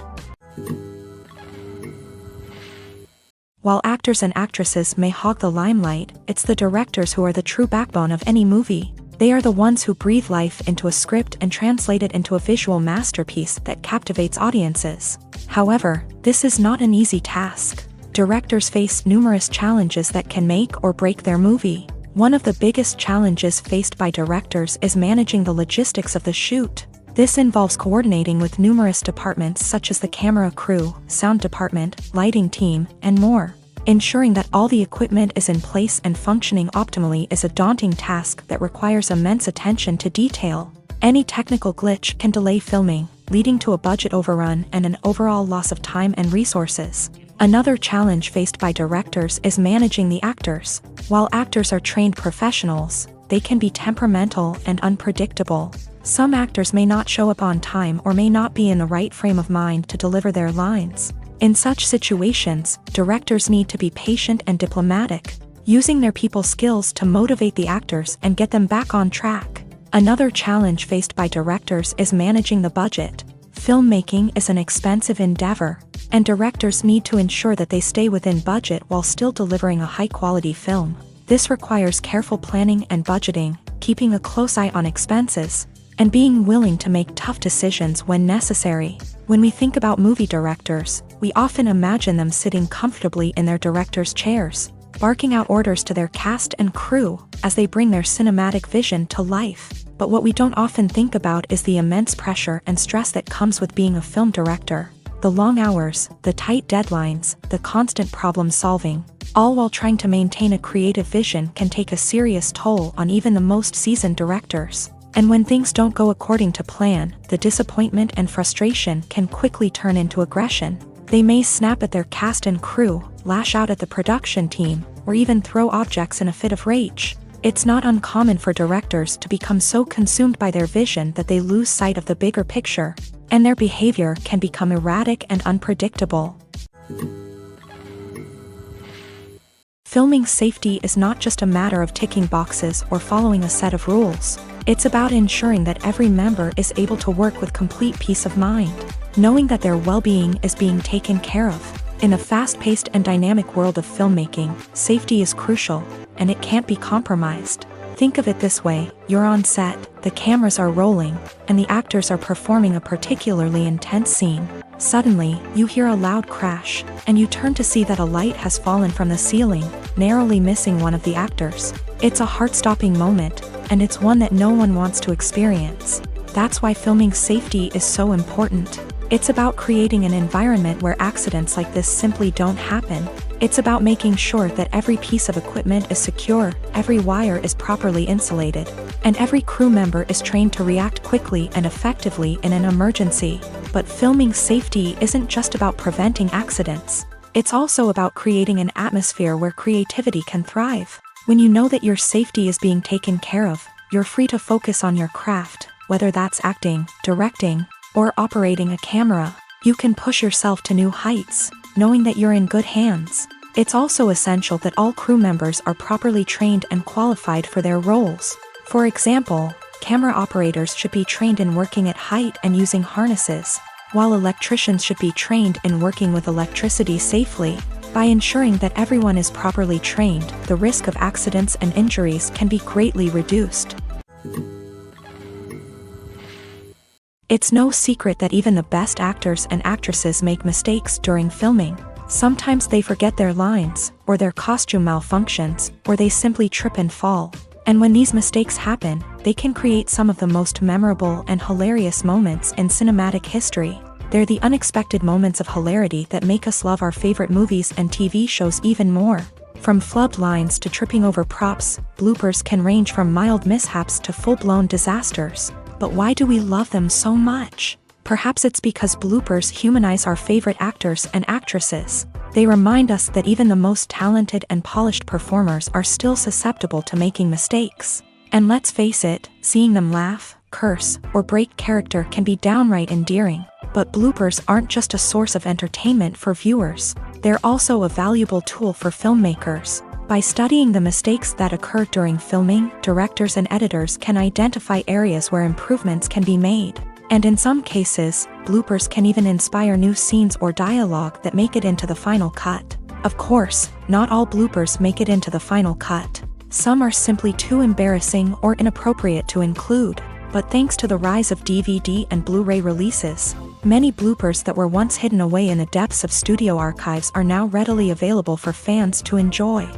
A: While actors and actresses may hog the limelight, it's the directors who are the true backbone of any movie. They are the ones who breathe life into a script and translate it into a visual masterpiece that captivates audiences. However, this is not an easy task. Directors face numerous challenges that can make or break their movie. One of the biggest challenges faced by directors is managing the logistics of the shoot. This involves coordinating with numerous departments such as the camera crew, sound department, lighting team, and more. Ensuring that all the equipment is in place and functioning optimally is a daunting task that requires immense attention to detail. Any technical glitch can delay filming, leading to a budget overrun and an overall loss of time and resources. Another challenge faced by directors is managing the actors. While actors are trained professionals, they can be temperamental and unpredictable. Some actors may not show up on time or may not be in the right frame of mind to deliver their lines. In such situations, directors need to be patient and diplomatic, using their people skills to motivate the actors and get them back on track. Another challenge faced by directors is managing the budget. Filmmaking is an expensive endeavor, and directors need to ensure that they stay within budget while still delivering a high-quality film. This requires careful planning and budgeting, keeping a close eye on expenses, and being willing to make tough decisions when necessary. When we think about movie directors, we often imagine them sitting comfortably in their director's chairs, barking out orders to their cast and crew as they bring their cinematic vision to life. But what we don't often think about is the immense pressure and stress that comes with being a film director. The long hours, the tight deadlines, the constant problem solving, all while trying to maintain a creative vision can take a serious toll on even the most seasoned directors. And when things don't go according to plan, the disappointment and frustration can quickly turn into aggression. They may snap at their cast and crew, lash out at the production team, or even throw objects in a fit of rage. It's not uncommon for directors to become so consumed by their vision that they lose sight of the bigger picture, and their behavior can become erratic and unpredictable. Filming safety is not just a matter of ticking boxes or following a set of rules. It's about ensuring that every member is able to work with complete peace of mind, knowing that their well-being is being taken care of. In a fast-paced and dynamic world of filmmaking, safety is crucial, and it can't be compromised. Think of it this way: you're on set, the cameras are rolling, and the actors are performing a particularly intense scene. Suddenly, you hear a loud crash, and you turn to see that a light has fallen from the ceiling, narrowly missing one of the actors. It's a heart-stopping moment, and it's one that no one wants to experience. That's why filming safety is so important. It's about creating an environment where accidents like this simply don't happen. It's about making sure that every piece of equipment is secure, every wire is properly insulated, and every crew member is trained to react quickly and effectively in an emergency. But filming safety isn't just about preventing accidents. It's also about creating an atmosphere where creativity can thrive. When you know that your safety is being taken care of, you're free to focus on your craft, whether that's acting, directing, or operating a camera. You can push yourself to new heights, knowing that you're in good hands. It's also essential that all crew members are properly trained and qualified for their roles. For example, camera operators should be trained in working at height and using harnesses, while electricians should be trained in working with electricity safely. By ensuring that everyone is properly trained, the risk of accidents and injuries can be greatly reduced. It's no secret that even the best actors and actresses make mistakes during filming. Sometimes they forget their lines, or their costume malfunctions, or they simply trip and fall. And when these mistakes happen, they can create some of the most memorable and hilarious moments in cinematic history. They're the unexpected moments of hilarity that make us love our favorite movies and TV shows even more. From flubbed lines to tripping over props, bloopers can range from mild mishaps to full-blown disasters. But why do we love them so much? Perhaps it's because bloopers humanize our favorite actors and actresses. They remind us that even the most talented and polished performers are still susceptible to making mistakes. And let's face it, seeing them laugh, curse, or break character can be downright endearing. But bloopers aren't just a source of entertainment for viewers. They're also a valuable tool for filmmakers. By studying the mistakes that occur during filming, directors and editors can identify areas where improvements can be made. And in some cases, bloopers can even inspire new scenes or dialogue that make it into the final cut. Of course, not all bloopers make it into the final cut. Some are simply too embarrassing or inappropriate to include. But thanks to the rise of DVD and Blu-ray releases, many bloopers that were once hidden away in the depths of studio archives are now readily available for fans to enjoy.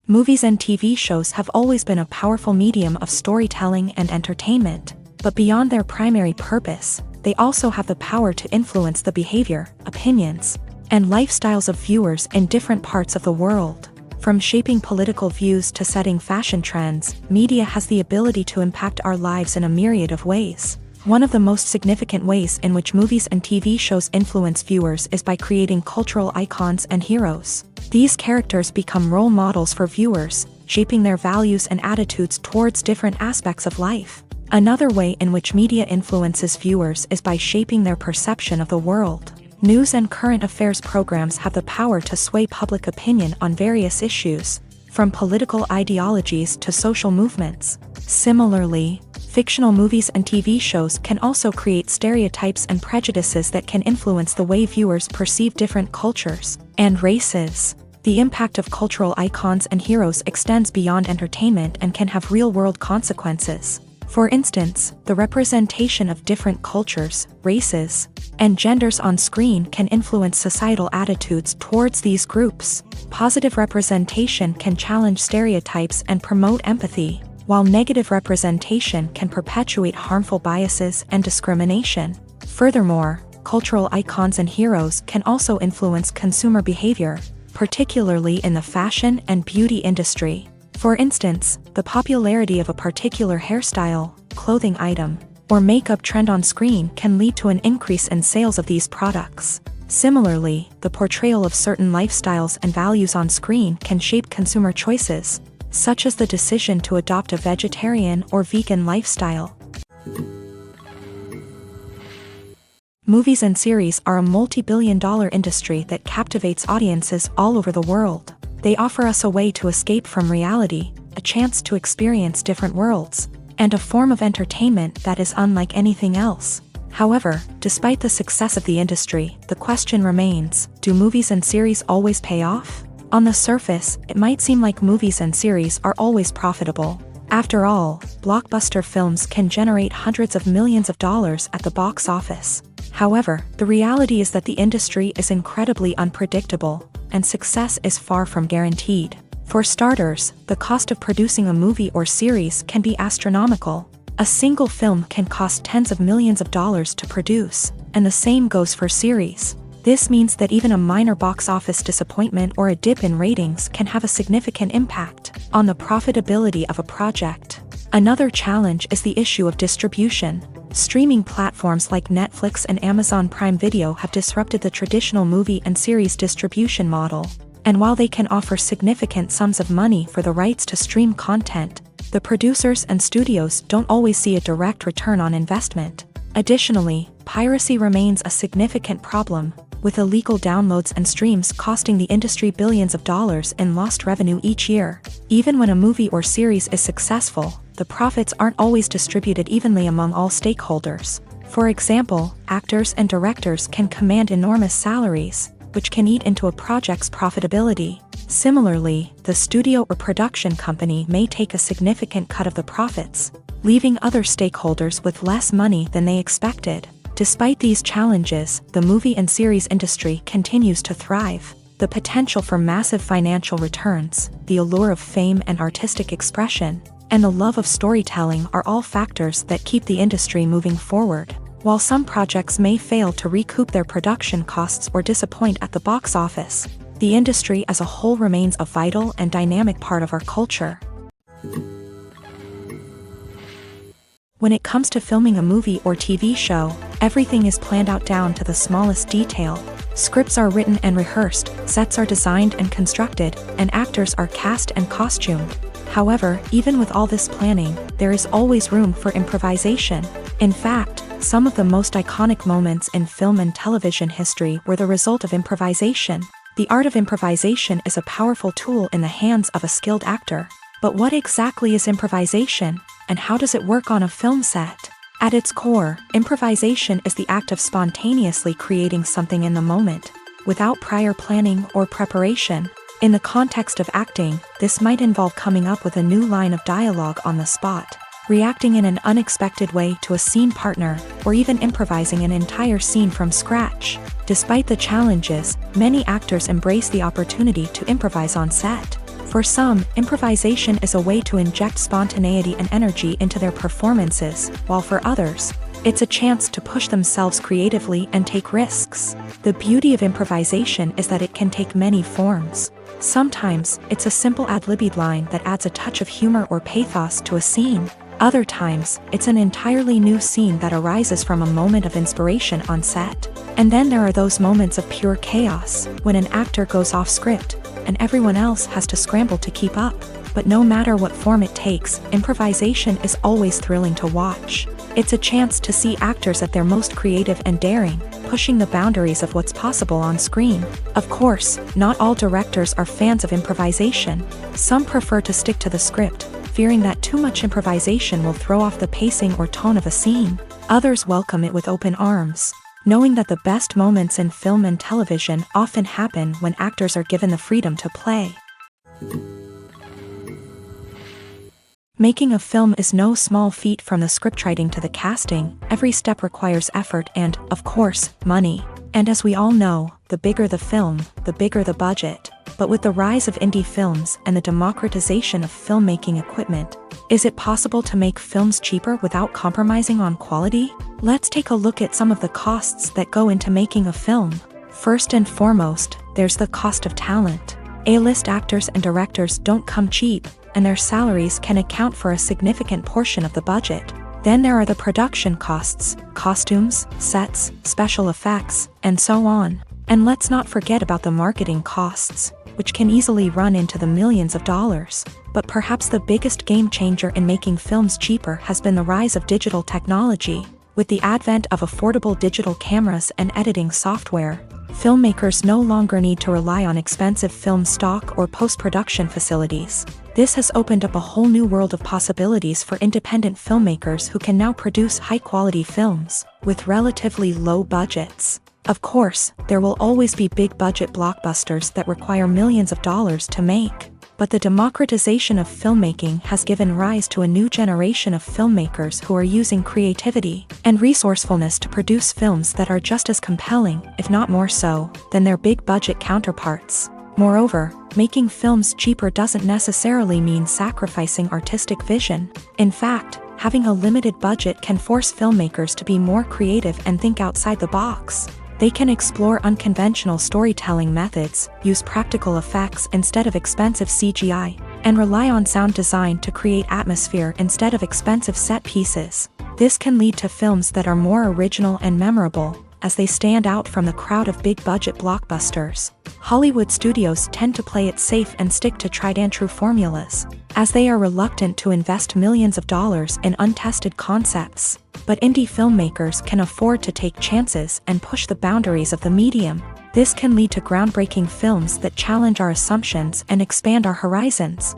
A: Movies and TV shows have always been a powerful medium of storytelling and entertainment, but beyond their primary purpose, they also have the power to influence the behavior, opinions, and lifestyles of viewers in different parts of the world. From shaping political views to setting fashion trends, media has the ability to impact our lives in a myriad of ways. One of the most significant ways in which movies and TV shows influence viewers is by creating cultural icons and heroes. These characters become role models for viewers, shaping their values and attitudes towards different aspects of life. Another way in which media influences viewers is by shaping their perception of the world. News and current affairs programs have the power to sway public opinion on various issues, from political ideologies to social movements. Similarly, fictional movies and TV shows can also create stereotypes and prejudices that can influence the way viewers perceive different cultures and races. The impact of cultural icons and heroes extends beyond entertainment and can have real-world consequences. For instance, the representation of different cultures, races, and genders on screen can influence societal attitudes towards these groups. Positive representation can challenge stereotypes and promote empathy, while negative representation can perpetuate harmful biases and discrimination. Furthermore, cultural icons and heroes can also influence consumer behavior, particularly in the fashion and beauty industry. For instance, the popularity of a particular hairstyle, clothing item, or makeup trend on screen can lead to an increase in sales of these products. Similarly, the portrayal of certain lifestyles and values on screen can shape consumer choices, such as the decision to adopt a vegetarian or vegan lifestyle. Movies and series are a multi-billion-dollar industry that captivates audiences all over the world. They offer us a way to escape from reality, a chance to experience different worlds, and a form of entertainment that is unlike anything else. However, despite the success of the industry, the question remains, do movies and series always pay off? On the surface, it might seem like movies and series are always profitable. After all, blockbuster films can generate hundreds of millions of dollars at the box office. However, the reality is that the industry is incredibly unpredictable, and success is far from guaranteed. For starters, the cost of producing a movie or series can be astronomical. A single film can cost tens of millions of dollars to produce, and the same goes for series. This means that even a minor box office disappointment or a dip in ratings can have a significant impact on the profitability of a project. Another challenge is the issue of distribution. Streaming platforms like Netflix and Amazon Prime Video have disrupted the traditional movie and series distribution model. And while they can offer significant sums of money for the rights to stream content, the producers and studios don't always see a direct return on investment. Additionally, piracy remains a significant problem, with illegal downloads and streams costing the industry billions of dollars in lost revenue each year. Even when a movie or series is successful, the profits aren't always distributed evenly among all stakeholders. For example, actors and directors can command enormous salaries, which can eat into a project's profitability. Similarly, the studio or production company may take a significant cut of the profits, leaving other stakeholders with less money than they expected. Despite these challenges, the movie and series industry continues to thrive. The potential for massive financial returns, the allure of fame and artistic expression, and the love of storytelling are all factors that keep the industry moving forward. While some projects may fail to recoup their production costs or disappoint at the box office, the industry as a whole remains a vital and dynamic part of our culture. When it comes to filming a movie or TV show, everything is planned out down to the smallest detail. Scripts are written and rehearsed, sets are designed and constructed, and actors are cast and costumed. However, even with all this planning, there is always room for improvisation. In fact, Some of the most iconic moments in film and television history were the result of improvisation. The art of improvisation is a powerful tool in the hands of a skilled actor. But what exactly is improvisation, and how does it work on a film set? At its core, improvisation is the act of spontaneously creating something in the moment, without prior planning or preparation. In the context of acting, this might involve coming up with a new line of dialogue on the spot, reacting in an unexpected way to a scene partner, or even improvising an entire scene from scratch. Despite the challenges, many actors embrace the opportunity to improvise on set. For some, improvisation is a way to inject spontaneity and energy into their performances, while for others, it's a chance to push themselves creatively and take risks. The beauty of improvisation is that it can take many forms. Sometimes, it's a simple ad-libbed line that adds a touch of humor or pathos to a scene. Other times, it's an entirely new scene that arises from a moment of inspiration on set. And then there are those moments of pure chaos, when an actor goes off script, and everyone else has to scramble to keep up. But no matter what form it takes, improvisation is always thrilling to watch. It's a chance to see actors at their most creative and daring, pushing the boundaries of what's possible on screen. Of course, not all directors are fans of improvisation. Some prefer to stick to the script, fearing that too much improvisation will throw off the pacing or tone of a scene. Others welcome it with open arms, knowing that the best moments in film and television often happen when actors are given the freedom to play. Making a film is no small feat. From the scriptwriting to the casting, every step requires effort and, of course, money. And as we all know, the bigger the film, the bigger the budget. But with the rise of indie films and the democratization of filmmaking equipment, is it possible to make films cheaper without compromising on quality? Let's take a look at some of the costs that go into making a film. First and foremost, there's the cost of talent. A-list actors and directors don't come cheap, and their salaries can account for a significant portion of the budget. Then there are the production costs, costumes, sets, special effects, and so on. And let's not forget about the marketing costs, which can easily run into the millions of dollars. But perhaps the biggest game changer in making films cheaper has been the rise of digital technology. With the advent of affordable digital cameras and editing software, filmmakers no longer need to rely on expensive film stock or post-production facilities. This has opened up a whole new world of possibilities for independent filmmakers who can now produce high-quality films with relatively low budgets. Of course, there will always be big-budget blockbusters that require millions of dollars to make. But the democratization of filmmaking has given rise to a new generation of filmmakers who are using creativity and resourcefulness to produce films that are just as compelling, if not more so, than their big-budget counterparts. Moreover, making films cheaper doesn't necessarily mean sacrificing artistic vision. In fact, having a limited budget can force filmmakers to be more creative and think outside the box. They can explore unconventional storytelling methods, use practical effects instead of expensive CGI, and rely on sound design to create atmosphere instead of expensive set pieces. This can lead to films that are more original and memorable, as they stand out from the crowd of big-budget blockbusters. Hollywood studios tend to play it safe and stick to tried-and-true formulas, as they are reluctant to invest millions of dollars in untested concepts. But indie filmmakers can afford to take chances and push the boundaries of the medium. This can lead to groundbreaking films that challenge our assumptions and expand our horizons.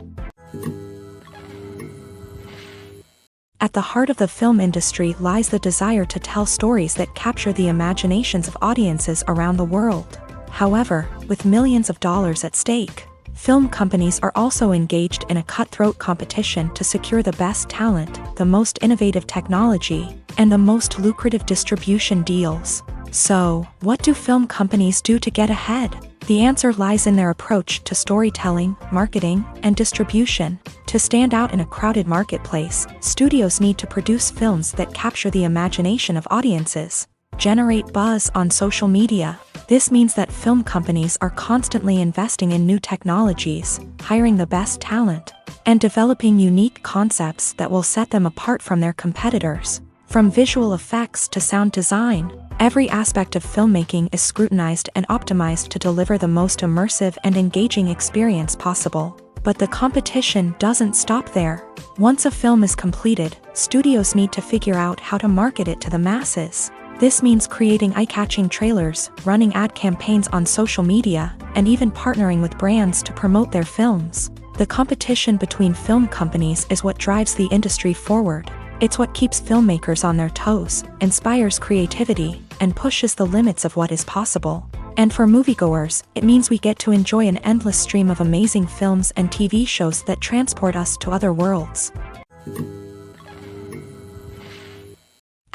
A: At the heart of the film industry lies the desire to tell stories that capture the imaginations of audiences around the world. However, with millions of dollars at stake, film companies are also engaged in a cutthroat competition to secure the best talent, the most innovative technology, and the most lucrative distribution deals. So, what do film companies do to get ahead? The answer lies in their approach to storytelling, marketing, and distribution. To stand out in a crowded marketplace, studios need to produce films that capture the imagination of audiences, generate buzz on social media. This means that film companies are constantly investing in new technologies, hiring the best talent, and developing unique concepts that will set them apart from their competitors. From visual effects to sound design, every aspect of filmmaking is scrutinized and optimized to deliver the most immersive and engaging experience possible. But the competition doesn't stop there. Once a film is completed, studios need to figure out how to market it to the masses. This means creating eye-catching trailers, running ad campaigns on social media, and even partnering with brands to promote their films. The competition between film companies is what drives the industry forward. It's what keeps filmmakers on their toes, inspires creativity, and pushes the limits of what is possible. And for moviegoers, it means we get to enjoy an endless stream of amazing films and TV shows that transport us to other worlds.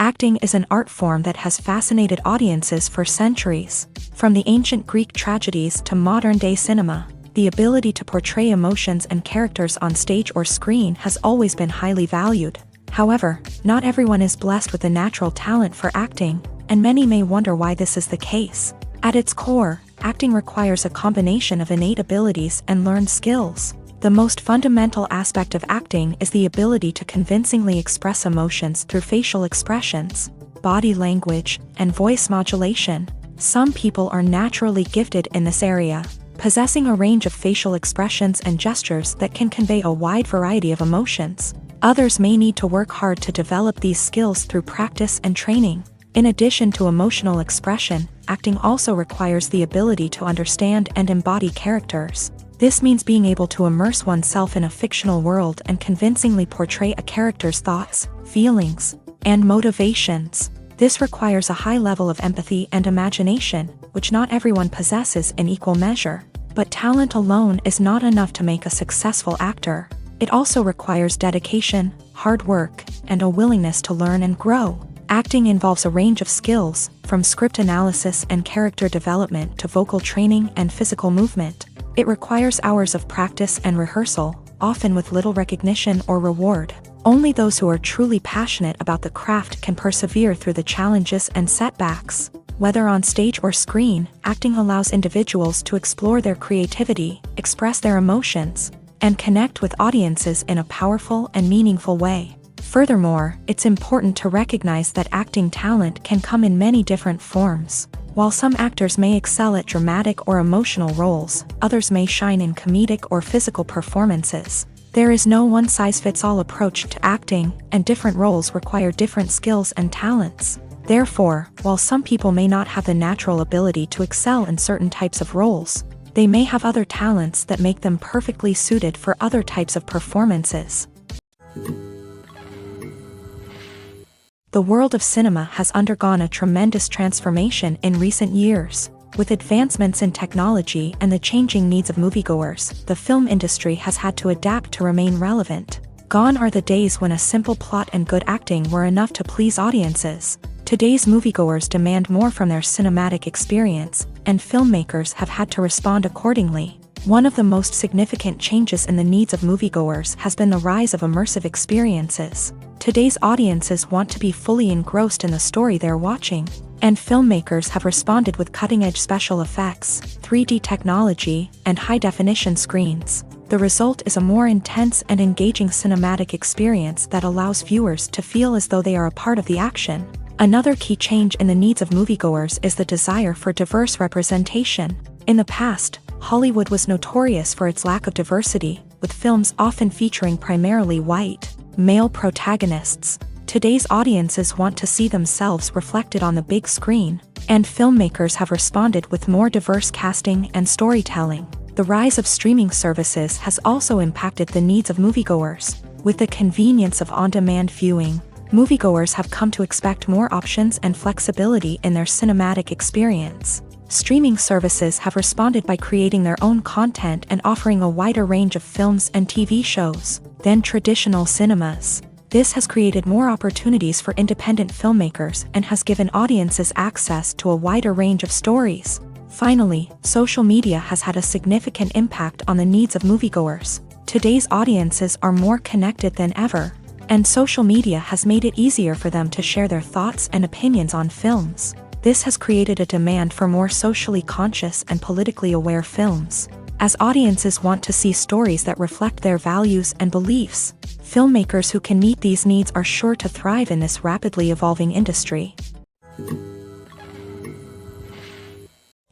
A: Acting is an art form that has fascinated audiences for centuries. From the ancient Greek tragedies to modern-day cinema, the ability to portray emotions and characters on stage or screen has always been highly valued. However, not everyone is blessed with a natural talent for acting, and many may wonder why this is the case. At its core, acting requires a combination of innate abilities and learned skills. The most fundamental aspect of acting is the ability to convincingly express emotions through facial expressions, body language, and voice modulation. Some people are naturally gifted in this area, possessing a range of facial expressions and gestures that can convey a wide variety of emotions. Others may need to work hard to develop these skills through practice and training. In addition to emotional expression, acting also requires the ability to understand and embody characters. This means being able to immerse oneself in a fictional world and convincingly portray a character's thoughts, feelings, and motivations. This requires a high level of empathy and imagination, which not everyone possesses in equal measure. But talent alone is not enough to make a successful actor. It also requires dedication, hard work, and a willingness to learn and grow. Acting involves a range of skills, from script analysis and character development to vocal training and physical movement. It requires hours of practice and rehearsal, often with little recognition or reward. Only those who are truly passionate about the craft can persevere through the challenges and setbacks. Whether on stage or screen, acting allows individuals to explore their creativity, express their emotions, and connect with audiences in a powerful and meaningful way. Furthermore, it's important to recognize that acting talent can come in many different forms. While some actors may excel at dramatic or emotional roles, others may shine in comedic or physical performances. There is no one-size-fits-all approach to acting, and different roles require different skills and talents. Therefore, while some people may not have the natural ability to excel in certain types of roles, they may have other talents that make them perfectly suited for other types of performances. The world of cinema has undergone a tremendous transformation in recent years. With advancements in technology and the changing needs of moviegoers, the film industry has had to adapt to remain relevant. Gone are the days when a simple plot and good acting were enough to please audiences. Today's moviegoers demand more from their cinematic experience, and filmmakers have had to respond accordingly. One of the most significant changes in the needs of moviegoers has been the rise of immersive experiences. Today's audiences want to be fully engrossed in the story they're watching, and filmmakers have responded with cutting-edge special effects, 3D technology, and high-definition screens. The result is a more intense and engaging cinematic experience that allows viewers to feel as though they are a part of the action. Another key change in the needs of moviegoers is the desire for diverse representation. In the past, Hollywood was notorious for its lack of diversity, with films often featuring primarily white, male protagonists. Today's audiences want to see themselves reflected on the big screen, and filmmakers have responded with more diverse casting and storytelling. The rise of streaming services has also impacted the needs of moviegoers. With the convenience of on-demand viewing, moviegoers have come to expect more options and flexibility in their cinematic experience. Streaming services have responded by creating their own content and offering a wider range of films and TV shows than traditional cinemas. This has created more opportunities for independent filmmakers and has given audiences access to a wider range of stories. Finally, social media has had a significant impact on the needs of moviegoers. Today's audiences are more connected than ever, and social media has made it easier for them to share their thoughts and opinions on films. This has created a demand for more socially conscious and politically aware films. As audiences want to see stories that reflect their values and beliefs, filmmakers who can meet these needs are sure to thrive in this rapidly evolving industry.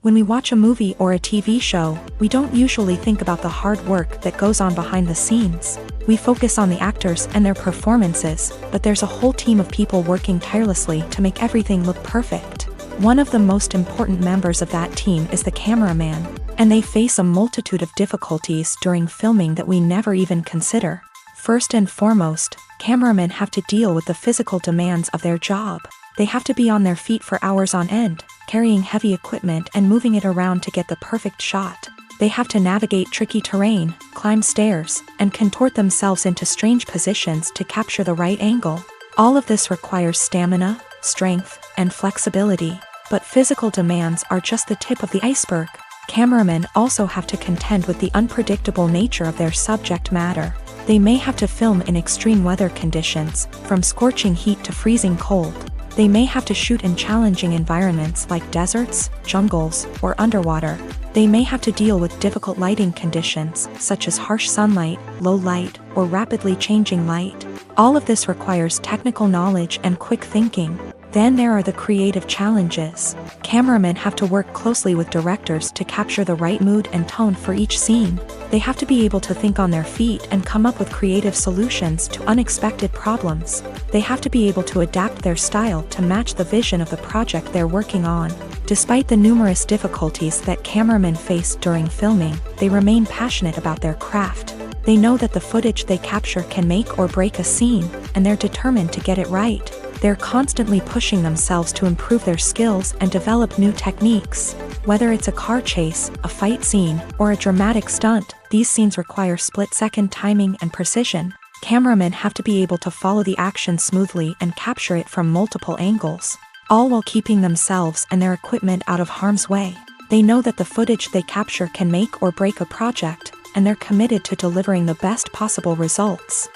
A: When we watch a movie or a TV show, we don't usually think about the hard work that goes on behind the scenes. We focus on the actors and their performances, but there's a whole team of people working tirelessly to make everything look perfect. One of the most important members of that team is the cameraman, and they face a multitude of difficulties during filming that we never even consider. First and foremost, cameramen have to deal with the physical demands of their job. They have to be on their feet for hours on end, carrying heavy equipment and moving it around to get the perfect shot. They have to navigate tricky terrain, climb stairs, and contort themselves into strange positions to capture the right angle. All of this requires stamina, strength, and flexibility. But physical demands are just the tip of the iceberg. Cameramen also have to contend with the unpredictable nature of their subject matter. They may have to film in extreme weather conditions, from scorching heat to freezing cold. They may have to shoot in challenging environments like deserts, jungles, or underwater. They may have to deal with difficult lighting conditions, such as harsh sunlight, low light, or rapidly changing light. All of this requires technical knowledge and quick thinking. Then there are the creative challenges. Cameramen have to work closely with directors to capture the right mood and tone for each scene. They have to be able to think on their feet and come up with creative solutions to unexpected problems. They have to be able to adapt their style to match the vision of the project they're working on. Despite the numerous difficulties that cameramen face during filming, they remain passionate about their craft. They know that the footage they capture can make or break a scene, and they're determined to get it right. They're constantly pushing themselves to improve their skills and develop new techniques. Whether it's a car chase, a fight scene, or a dramatic stunt, these scenes require split-second timing and precision. Cameramen have to be able to follow the action smoothly and capture it from multiple angles, all while keeping themselves and their equipment out of harm's way. They know that the footage they capture can make or break a project, and they're committed to delivering the best possible results.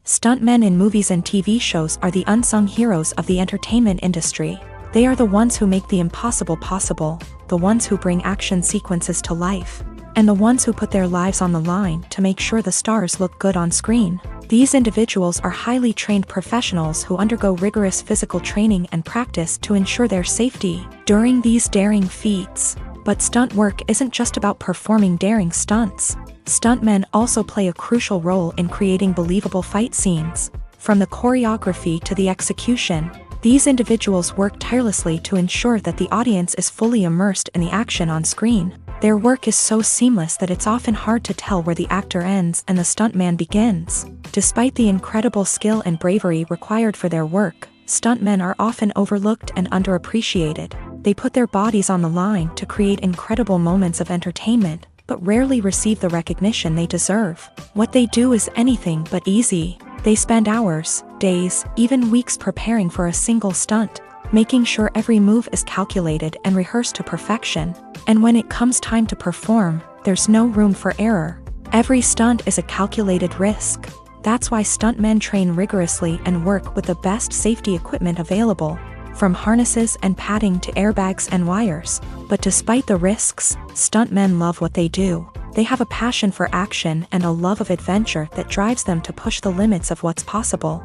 A: Stuntmen in movies and TV shows are the unsung heroes of the entertainment industry. They are the ones who make the impossible possible, the ones who bring action sequences to life, and the ones who put their lives on the line to make sure the stars look good on screen. These individuals are highly trained professionals who undergo rigorous physical training and practice to ensure their safety during these daring feats. But stunt work isn't just about performing daring stunts. Stuntmen also play a crucial role in creating believable fight scenes. From the choreography to the execution, these individuals work tirelessly to ensure that the audience is fully immersed in the action on screen. Their work is so seamless that it's often hard to tell where the actor ends and the stuntman begins. Despite the incredible skill and bravery required for their work, stuntmen are often overlooked and underappreciated. They put their bodies on the line to create incredible moments of entertainment, but rarely receive the recognition they deserve. What they do is anything but easy. They spend hours, days, even weeks preparing for a single stunt, making sure every move is calculated and rehearsed to perfection. And when it comes time to perform, there's no room for error. Every stunt is a calculated risk. That's why stuntmen train rigorously and work with the best safety equipment available, from harnesses and padding to airbags and wires. But despite the risks, stuntmen love what they do. They have a passion for action and a love of adventure that drives them to push the limits of what's possible.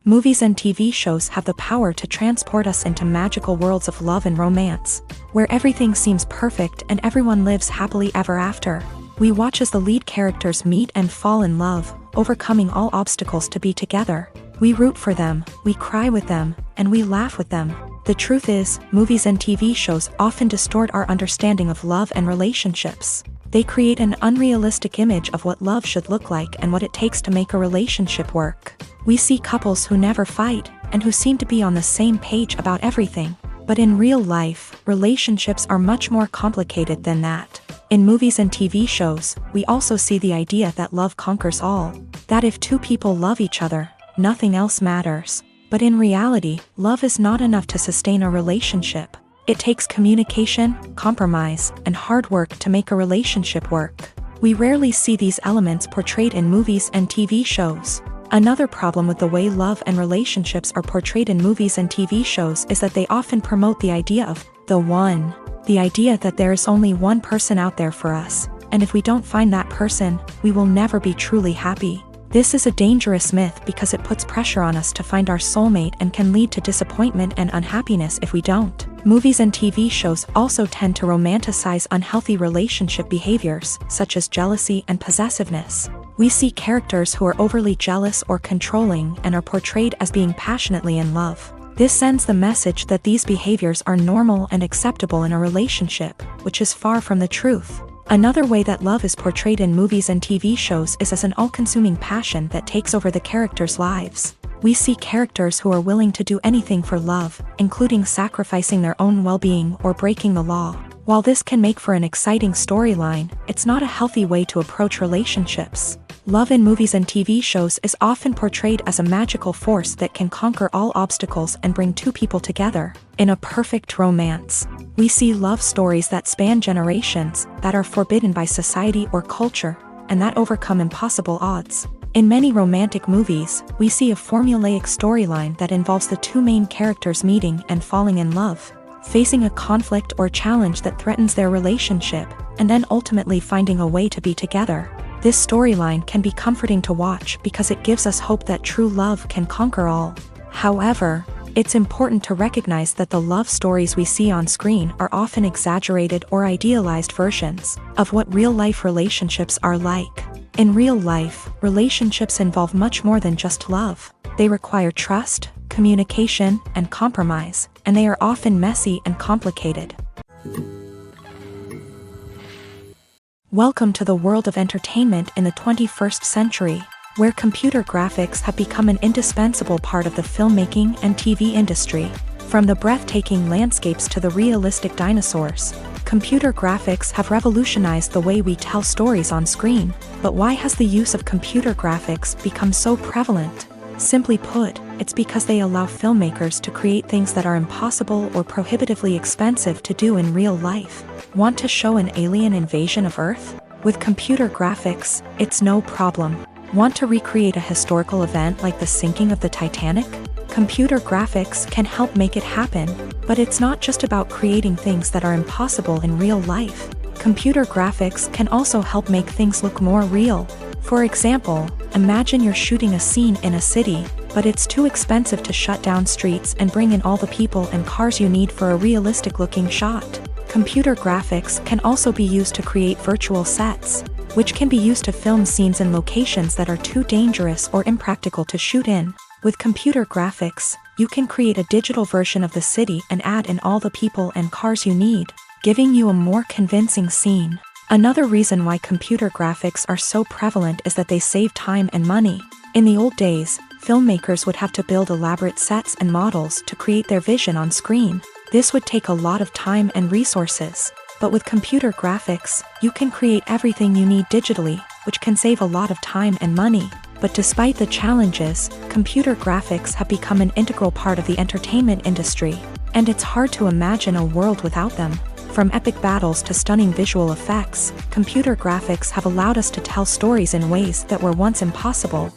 A: Movies and TV shows have the power to transport us into magical worlds of love and romance, where everything seems perfect and everyone lives happily ever after. We watch as the lead characters meet and fall in love, overcoming all obstacles to be together. We root for them, we cry with them, and we laugh with them. The truth is, movies and TV shows often distort our understanding of love and relationships. They create an unrealistic image of what love should look like and what it takes to make a relationship work. We see couples who never fight, and who seem to be on the same page about everything. But in real life, relationships are much more complicated than that. In movies and TV shows, we also see the idea that love conquers all. That if two people love each other, nothing else matters. But in reality, love is not enough to sustain a relationship. It takes communication, compromise, and hard work to make a relationship work. We rarely see these elements portrayed in movies and TV shows. Another problem with the way love and relationships are portrayed in movies and TV shows is that they often promote the idea of the one. The idea that there is only one person out there for us, and if we don't find that person, we will never be truly happy. This is a dangerous myth because it puts pressure on us to find our soulmate and can lead to disappointment and unhappiness if we don't. Movies and TV shows also tend to romanticize unhealthy relationship behaviors, such as jealousy and possessiveness. We see characters who are overly jealous or controlling and are portrayed as being passionately in love. This sends the message that these behaviors are normal and acceptable in a relationship, which is far from the truth. Another way that love is portrayed in movies and TV shows is as an all-consuming passion that takes over the characters' lives. We see characters who are willing to do anything for love, including sacrificing their own well-being or breaking the law. While this can make for an exciting storyline, it's not a healthy way to approach relationships. Love in movies and TV shows is often portrayed as a magical force that can conquer all obstacles and bring two people together. In a perfect romance, we see love stories that span generations, that are forbidden by society or culture, and that overcome impossible odds. In many romantic movies, we see a formulaic storyline that involves the two main characters meeting and falling in love, facing a conflict or challenge that threatens their relationship, and then ultimately finding a way to be together. This storyline can be comforting to watch because it gives us hope that true love can conquer all. However, it's important to recognize that the love stories we see on screen are often exaggerated or idealized versions of what real-life relationships are like. In real life, relationships involve much more than just love. They require trust, communication, and compromise, and they are often messy and complicated. Welcome to the world of entertainment in the 21st century, where computer graphics have become an indispensable part of the filmmaking and TV industry. From the breathtaking landscapes to the realistic dinosaurs, computer graphics have revolutionized the way we tell stories on screen. But why has the use of computer graphics become so prevalent? Simply put, it's because they allow filmmakers to create things that are impossible or prohibitively expensive to do in real life. Want to show an alien invasion of Earth? With computer graphics, it's no problem. Want to recreate a historical event like the sinking of the Titanic? Computer graphics can help make it happen, but it's not just about creating things that are impossible in real life. Computer graphics can also help make things look more real. For example, imagine you're shooting a scene in a city, but it's too expensive to shut down streets and bring in all the people and cars you need for a realistic-looking shot. Computer graphics can also be used to create virtual sets, which can be used to film scenes in locations that are too dangerous or impractical to shoot in. With computer graphics, you can create a digital version of the city and add in all the people and cars you need, giving you a more convincing scene. Another reason why computer graphics are so prevalent is that they save time and money. In the old days, filmmakers would have to build elaborate sets and models to create their vision on screen. This would take a lot of time and resources. But with computer graphics, you can create everything you need digitally, which can save a lot of time and money. But despite the challenges, computer graphics have become an integral part of the entertainment industry, and it's hard to imagine a world without them. From epic battles to stunning visual effects, computer graphics have allowed us to tell stories in ways that were once impossible.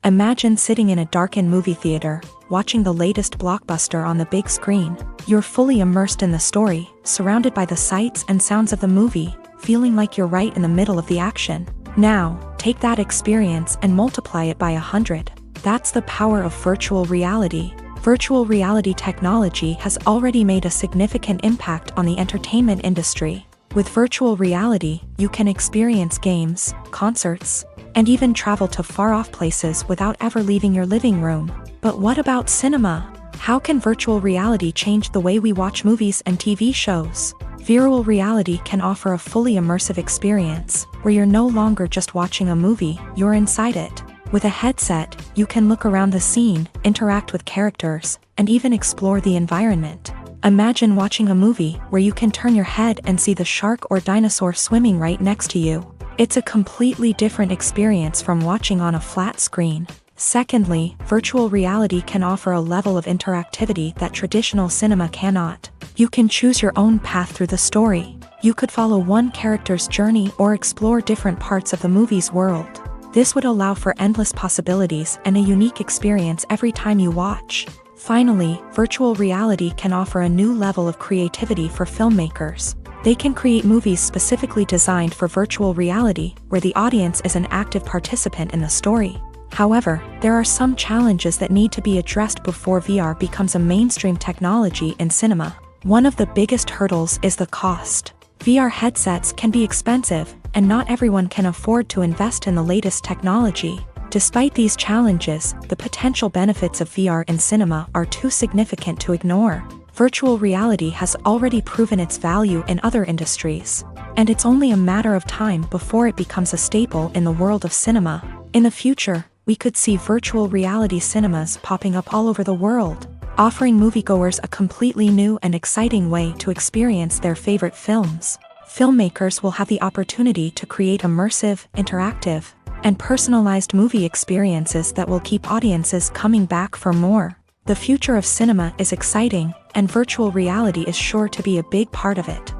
A: Imagine sitting in a darkened movie theater, watching the latest blockbuster on the big screen. You're fully immersed in the story, surrounded by the sights and sounds of the movie, feeling like you're right in the middle of the action. Now, take that experience and multiply it by 100. That's the power of virtual reality. Virtual reality technology has already made a significant impact on the entertainment industry. With virtual reality, you can experience games, concerts, and even travel to far-off places without ever leaving your living room. But what about cinema? How can virtual reality change the way we watch movies and TV shows? Virtual reality can offer a fully immersive experience, where you're no longer just watching a movie, you're inside it. With a headset, you can look around the scene, interact with characters, and even explore the environment. Imagine watching a movie where you can turn your head and see the shark or dinosaur swimming right next to you. It's a completely different experience from watching on a flat screen. Secondly, virtual reality can offer a level of interactivity that traditional cinema cannot. You can choose your own path through the story. You could follow one character's journey or explore different parts of the movie's world. This would allow for endless possibilities and a unique experience every time you watch. Finally, virtual reality can offer a new level of creativity for filmmakers. They can create movies specifically designed for virtual reality, where the audience is an active participant in the story. However, there are some challenges that need to be addressed before VR becomes a mainstream technology in cinema. One of the biggest hurdles is the cost. VR headsets can be expensive, and not everyone can afford to invest in the latest technology. Despite these challenges, the potential benefits of VR in cinema are too significant to ignore. Virtual reality has already proven its value in other industries, and it's only a matter of time before it becomes a staple in the world of cinema. In the future, we could see virtual reality cinemas popping up all over the world, offering moviegoers a completely new and exciting way to experience their favorite films. Filmmakers will have the opportunity to create immersive, interactive, and personalized movie experiences that will keep audiences coming back for more. The future of cinema is exciting, and virtual reality is sure to be a big part of it.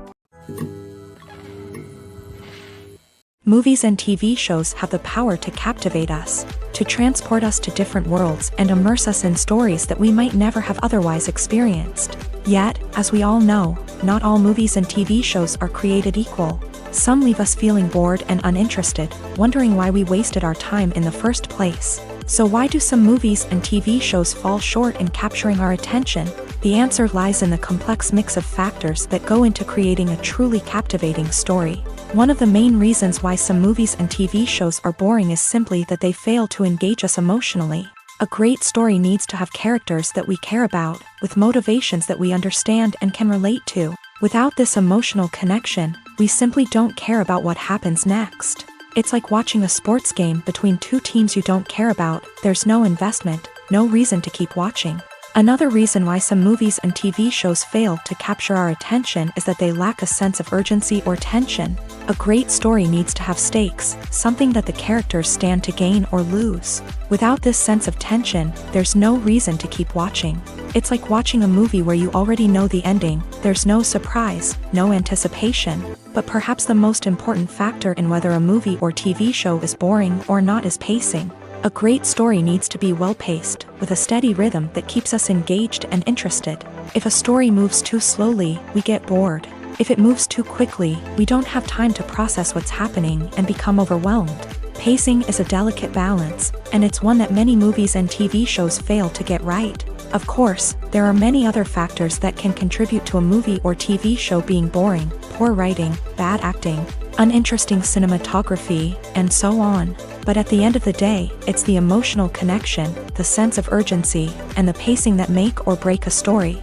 A: Movies and TV shows have the power to captivate us, to transport us to different worlds and immerse us in stories that we might never have otherwise experienced. Yet, as we all know, not all movies and TV shows are created equal. Some leave us feeling bored and uninterested, wondering why we wasted our time in the first place. So why do some movies and TV shows fall short in capturing our attention? The answer lies in the complex mix of factors that go into creating a truly captivating story. One of the main reasons why some movies and TV shows are boring is simply that they fail to engage us emotionally. A great story needs to have characters that we care about, with motivations that we understand and can relate to. Without this emotional connection, we simply don't care about what happens next. It's like watching a sports game between two teams you don't care about. There's no investment, no reason to keep watching. Another reason why some movies and TV shows fail to capture our attention is that they lack a sense of urgency or tension. A great story needs to have stakes, something that the characters stand to gain or lose. Without this sense of tension, there's no reason to keep watching. It's like watching a movie where you already know the ending. There's no surprise, no anticipation. But perhaps the most important factor in whether a movie or TV show is boring or not is pacing. A great story needs to be well-paced, with a steady rhythm that keeps us engaged and interested. If a story moves too slowly, we get bored. If it moves too quickly, we don't have time to process what's happening and become overwhelmed. Pacing is a delicate balance, and it's one that many movies and TV shows fail to get right. Of course, there are many other factors that can contribute to a movie or TV show being boring: poor writing, bad acting, uninteresting cinematography, and so on. But at the end of the day, it's the emotional connection, the sense of urgency, and the pacing that make or break a story.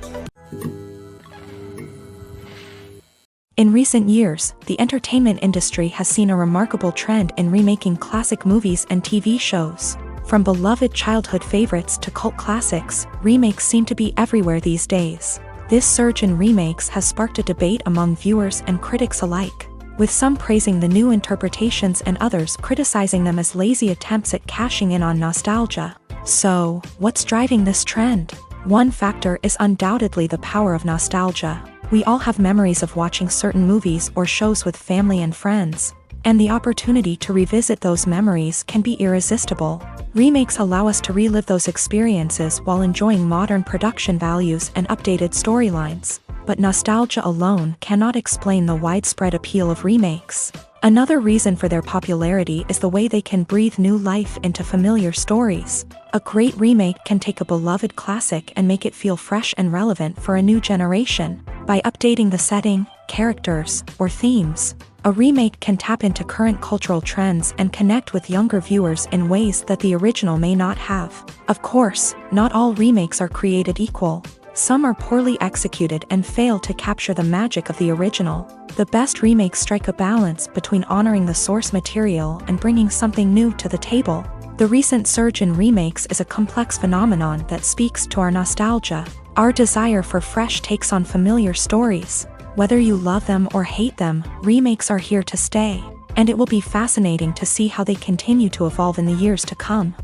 A: In recent years, the entertainment industry has seen a remarkable trend in remaking classic movies and TV shows. From beloved childhood favorites to cult classics, remakes seem to be everywhere these days. This surge in remakes has sparked a debate among viewers and critics alike, with some praising the new interpretations and others criticizing them as lazy attempts at cashing in on nostalgia. So, what's driving this trend? One factor is undoubtedly the power of nostalgia. We all have memories of watching certain movies or shows with family and friends, and the opportunity to revisit those memories can be irresistible. Remakes allow us to relive those experiences while enjoying modern production values and updated storylines. But nostalgia alone cannot explain the widespread appeal of remakes. Another reason for their popularity is the way they can breathe new life into familiar stories. A great remake can take a beloved classic and make it feel fresh and relevant for a new generation. By updating the setting, characters, or themes, a remake can tap into current cultural trends and connect with younger viewers in ways that the original may not have. Of course, not all remakes are created equal. Some are poorly executed and fail to capture the magic of the original. The best remakes strike a balance between honoring the source material and bringing something new to the table. The recent surge in remakes is a complex phenomenon that speaks to our nostalgia, our desire for fresh takes on familiar stories. Whether you love them or hate them, remakes are here to stay, and it will be fascinating to see how they continue to evolve in the years to come.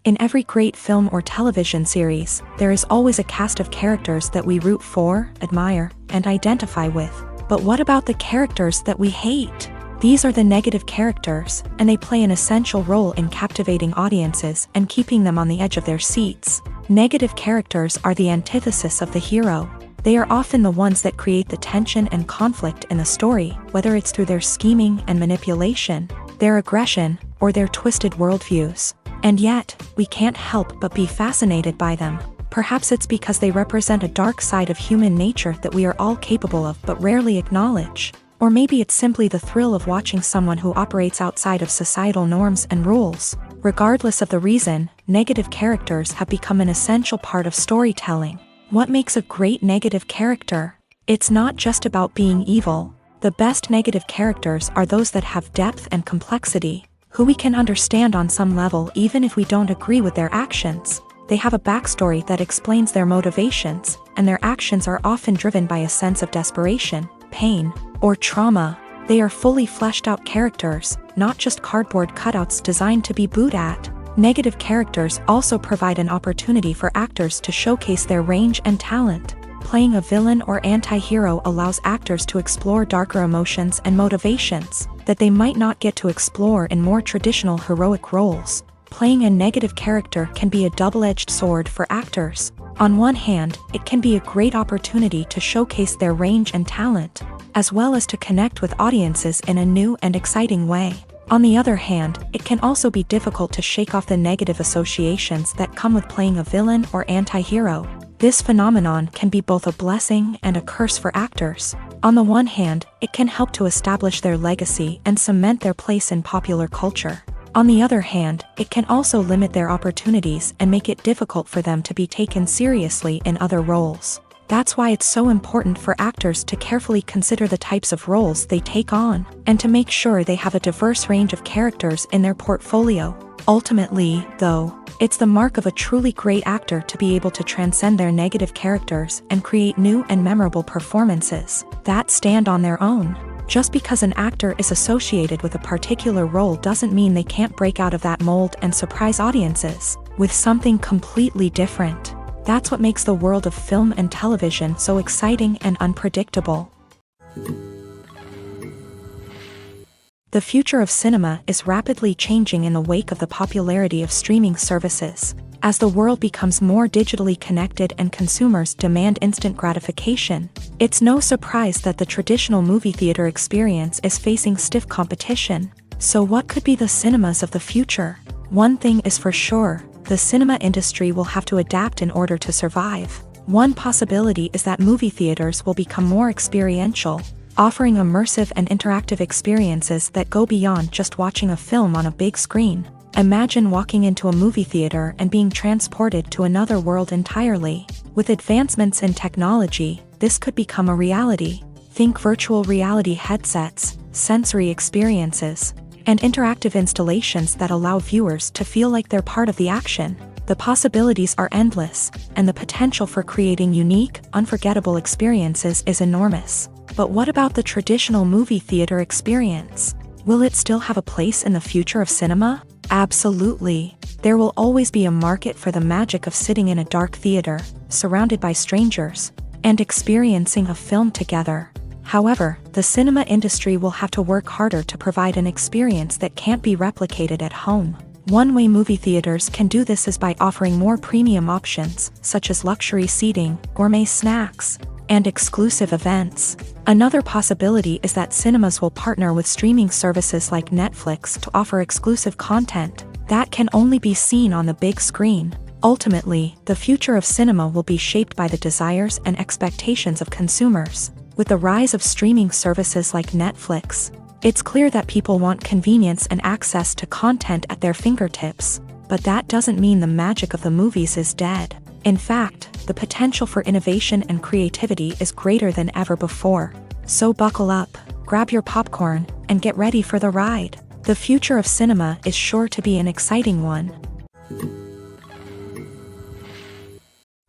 A: In every great film or television series, there is always a cast of characters that we root for, admire, and identify with. But what about the characters that we hate? These are the negative characters, and they play an essential role in captivating audiences and keeping them on the edge of their seats. Negative characters are the antithesis of the hero. They are often the ones that create the tension and conflict in the story, whether it's through their scheming and manipulation, their aggression, or their twisted worldviews. And yet, we can't help but be fascinated by them. Perhaps it's because they represent a dark side of human nature that we are all capable of but rarely acknowledge. Or maybe it's simply the thrill of watching someone who operates outside of societal norms and rules. Regardless of the reason, negative characters have become an essential part of storytelling. What makes a great negative character? It's not just about being evil. The best negative characters are those that have depth and complexity, who we can understand on some level even if we don't agree with their actions. They have a backstory that explains their motivations, and their actions are often driven by a sense of desperation, pain, or trauma. They are fully fleshed out characters, not just cardboard cutouts designed to be booed at. Negative characters also provide an opportunity for actors to showcase their range and talent. Playing a villain or anti-hero allows actors to explore darker emotions and motivations that they might not get to explore in more traditional heroic roles. Playing a negative character can be a double-edged sword for actors. On one hand, it can be a great opportunity to showcase their range and talent, as well as to connect with audiences in a new and exciting way. On the other hand, it can also be difficult to shake off the negative associations that come with playing a villain or anti-hero. This phenomenon can be both a blessing and a curse for actors. On the one hand, it can help to establish their legacy and cement their place in popular culture. On the other hand, it can also limit their opportunities and make it difficult for them to be taken seriously in other roles. That's why it's so important for actors to carefully consider the types of roles they take on, and to make sure they have a diverse range of characters in their portfolio. Ultimately, though, it's the mark of a truly great actor to be able to transcend their negative characters and create new and memorable performances that stand on their own. Just because an actor is associated with a particular role doesn't mean they can't break out of that mold and surprise audiences with something completely different. That's what makes the world of film and television so exciting and unpredictable. The future of cinema is rapidly changing in the wake of the popularity of streaming services. As the world becomes more digitally connected and consumers demand instant gratification, it's no surprise that the traditional movie theater experience is facing stiff competition. So what could be the cinemas of the future? One thing is for sure, the cinema industry will have to adapt in order to survive. One possibility is that movie theaters will become more experiential, offering immersive and interactive experiences that go beyond just watching a film on a big screen. Imagine walking into a movie theater and being transported to another world entirely. With advancements in technology, this could become a reality. Think virtual reality headsets, sensory experiences, and interactive installations that allow viewers to feel like they're part of the action. The possibilities are endless, and the potential for creating unique, unforgettable experiences is enormous. But what about the traditional movie theater experience? Will it still have a place in the future of cinema? Absolutely. There will always be a market for the magic of sitting in a dark theater, surrounded by strangers, and experiencing a film together. However, the cinema industry will have to work harder to provide an experience that can't be replicated at home. One way movie theaters can do this is by offering more premium options, such as luxury seating, gourmet snacks, and exclusive events. Another possibility is that cinemas will partner with streaming services like Netflix to offer exclusive content that can only be seen on the big screen. Ultimately, the future of cinema will be shaped by the desires and expectations of consumers. With the rise of streaming services like Netflix, it's clear that people want convenience and access to content at their fingertips. But that doesn't mean the magic of the movies is dead. In fact, the potential for innovation and creativity is greater than ever before. So buckle up, grab your popcorn, and get ready for the ride. The future of cinema is sure to be an exciting one.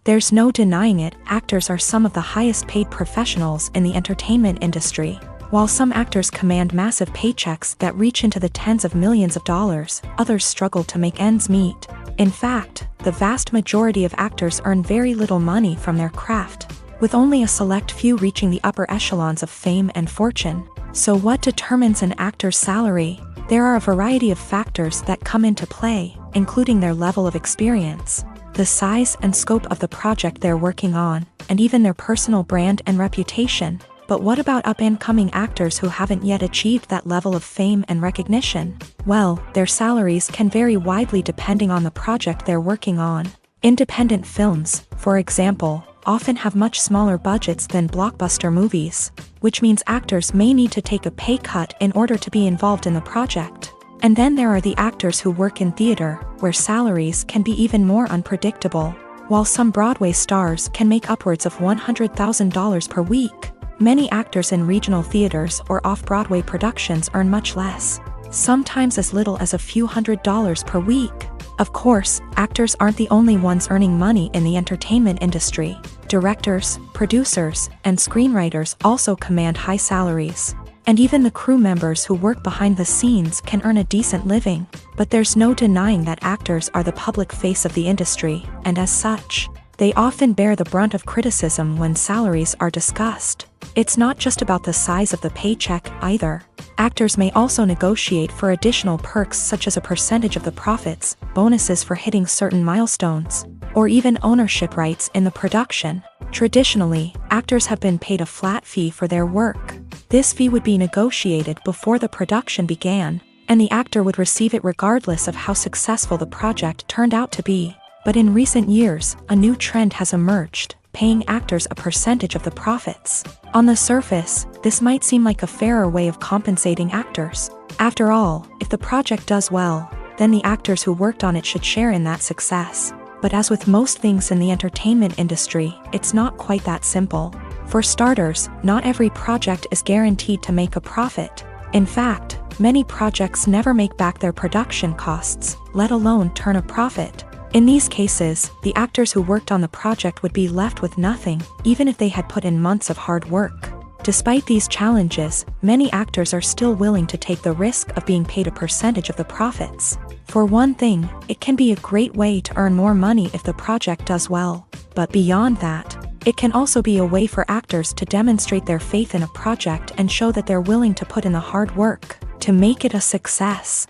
A: There's no denying it, actors are some of the highest paid professionals in the entertainment industry. While some actors command massive paychecks that reach into the tens of millions of dollars, others struggle to make ends meet. In fact, the vast majority of actors earn very little money from their craft, with only a select few reaching the upper echelons of fame and fortune. So what determines an actor's salary? There are a variety of factors that come into play, including their level of experience, the size and scope of the project they're working on, and even their personal brand and reputation. But what about up-and-coming actors who haven't yet achieved that level of fame and recognition? Well, their salaries can vary widely depending on the project they're working on. Independent films, for example, often have much smaller budgets than blockbuster movies, which means actors may need to take a pay cut in order to be involved in the project. And then there are the actors who work in theater, where salaries can be even more unpredictable. While some Broadway stars can make upwards of $100,000 per week, many actors in regional theaters or off-Broadway productions earn much less, sometimes as little as a few $100s per week. Of course, actors aren't the only ones earning money in the entertainment industry. Directors, producers, and screenwriters also command high salaries. And even the crew members who work behind the scenes can earn a decent living. But there's no denying that actors are the public face of the industry, and as such, they often bear the brunt of criticism when salaries are discussed. It's not just about the size of the paycheck, either. Actors may also negotiate for additional perks such as a percentage of the profits, bonuses for hitting certain milestones, or even ownership rights in the production. Traditionally, actors have been paid a flat fee for their work. This fee would be negotiated before the production began, and the actor would receive it regardless of how successful the project turned out to be. But in recent years, a new trend has emerged, paying actors a percentage of the profits. On the surface, this might seem like a fairer way of compensating actors. After all, if the project does well, then the actors who worked on it should share in that success. But as with most things in the entertainment industry, it's not quite that simple. For starters, not every project is guaranteed to make a profit. In fact, many projects never make back their production costs, let alone turn a profit. In these cases, the actors who worked on the project would be left with nothing, even if they had put in months of hard work. Despite these challenges, many actors are still willing to take the risk of being paid a percentage of the profits. For one thing, it can be a great way to earn more money if the project does well. But beyond that, it can also be a way for actors to demonstrate their faith in a project and show that they're willing to put in the hard work to make it a success.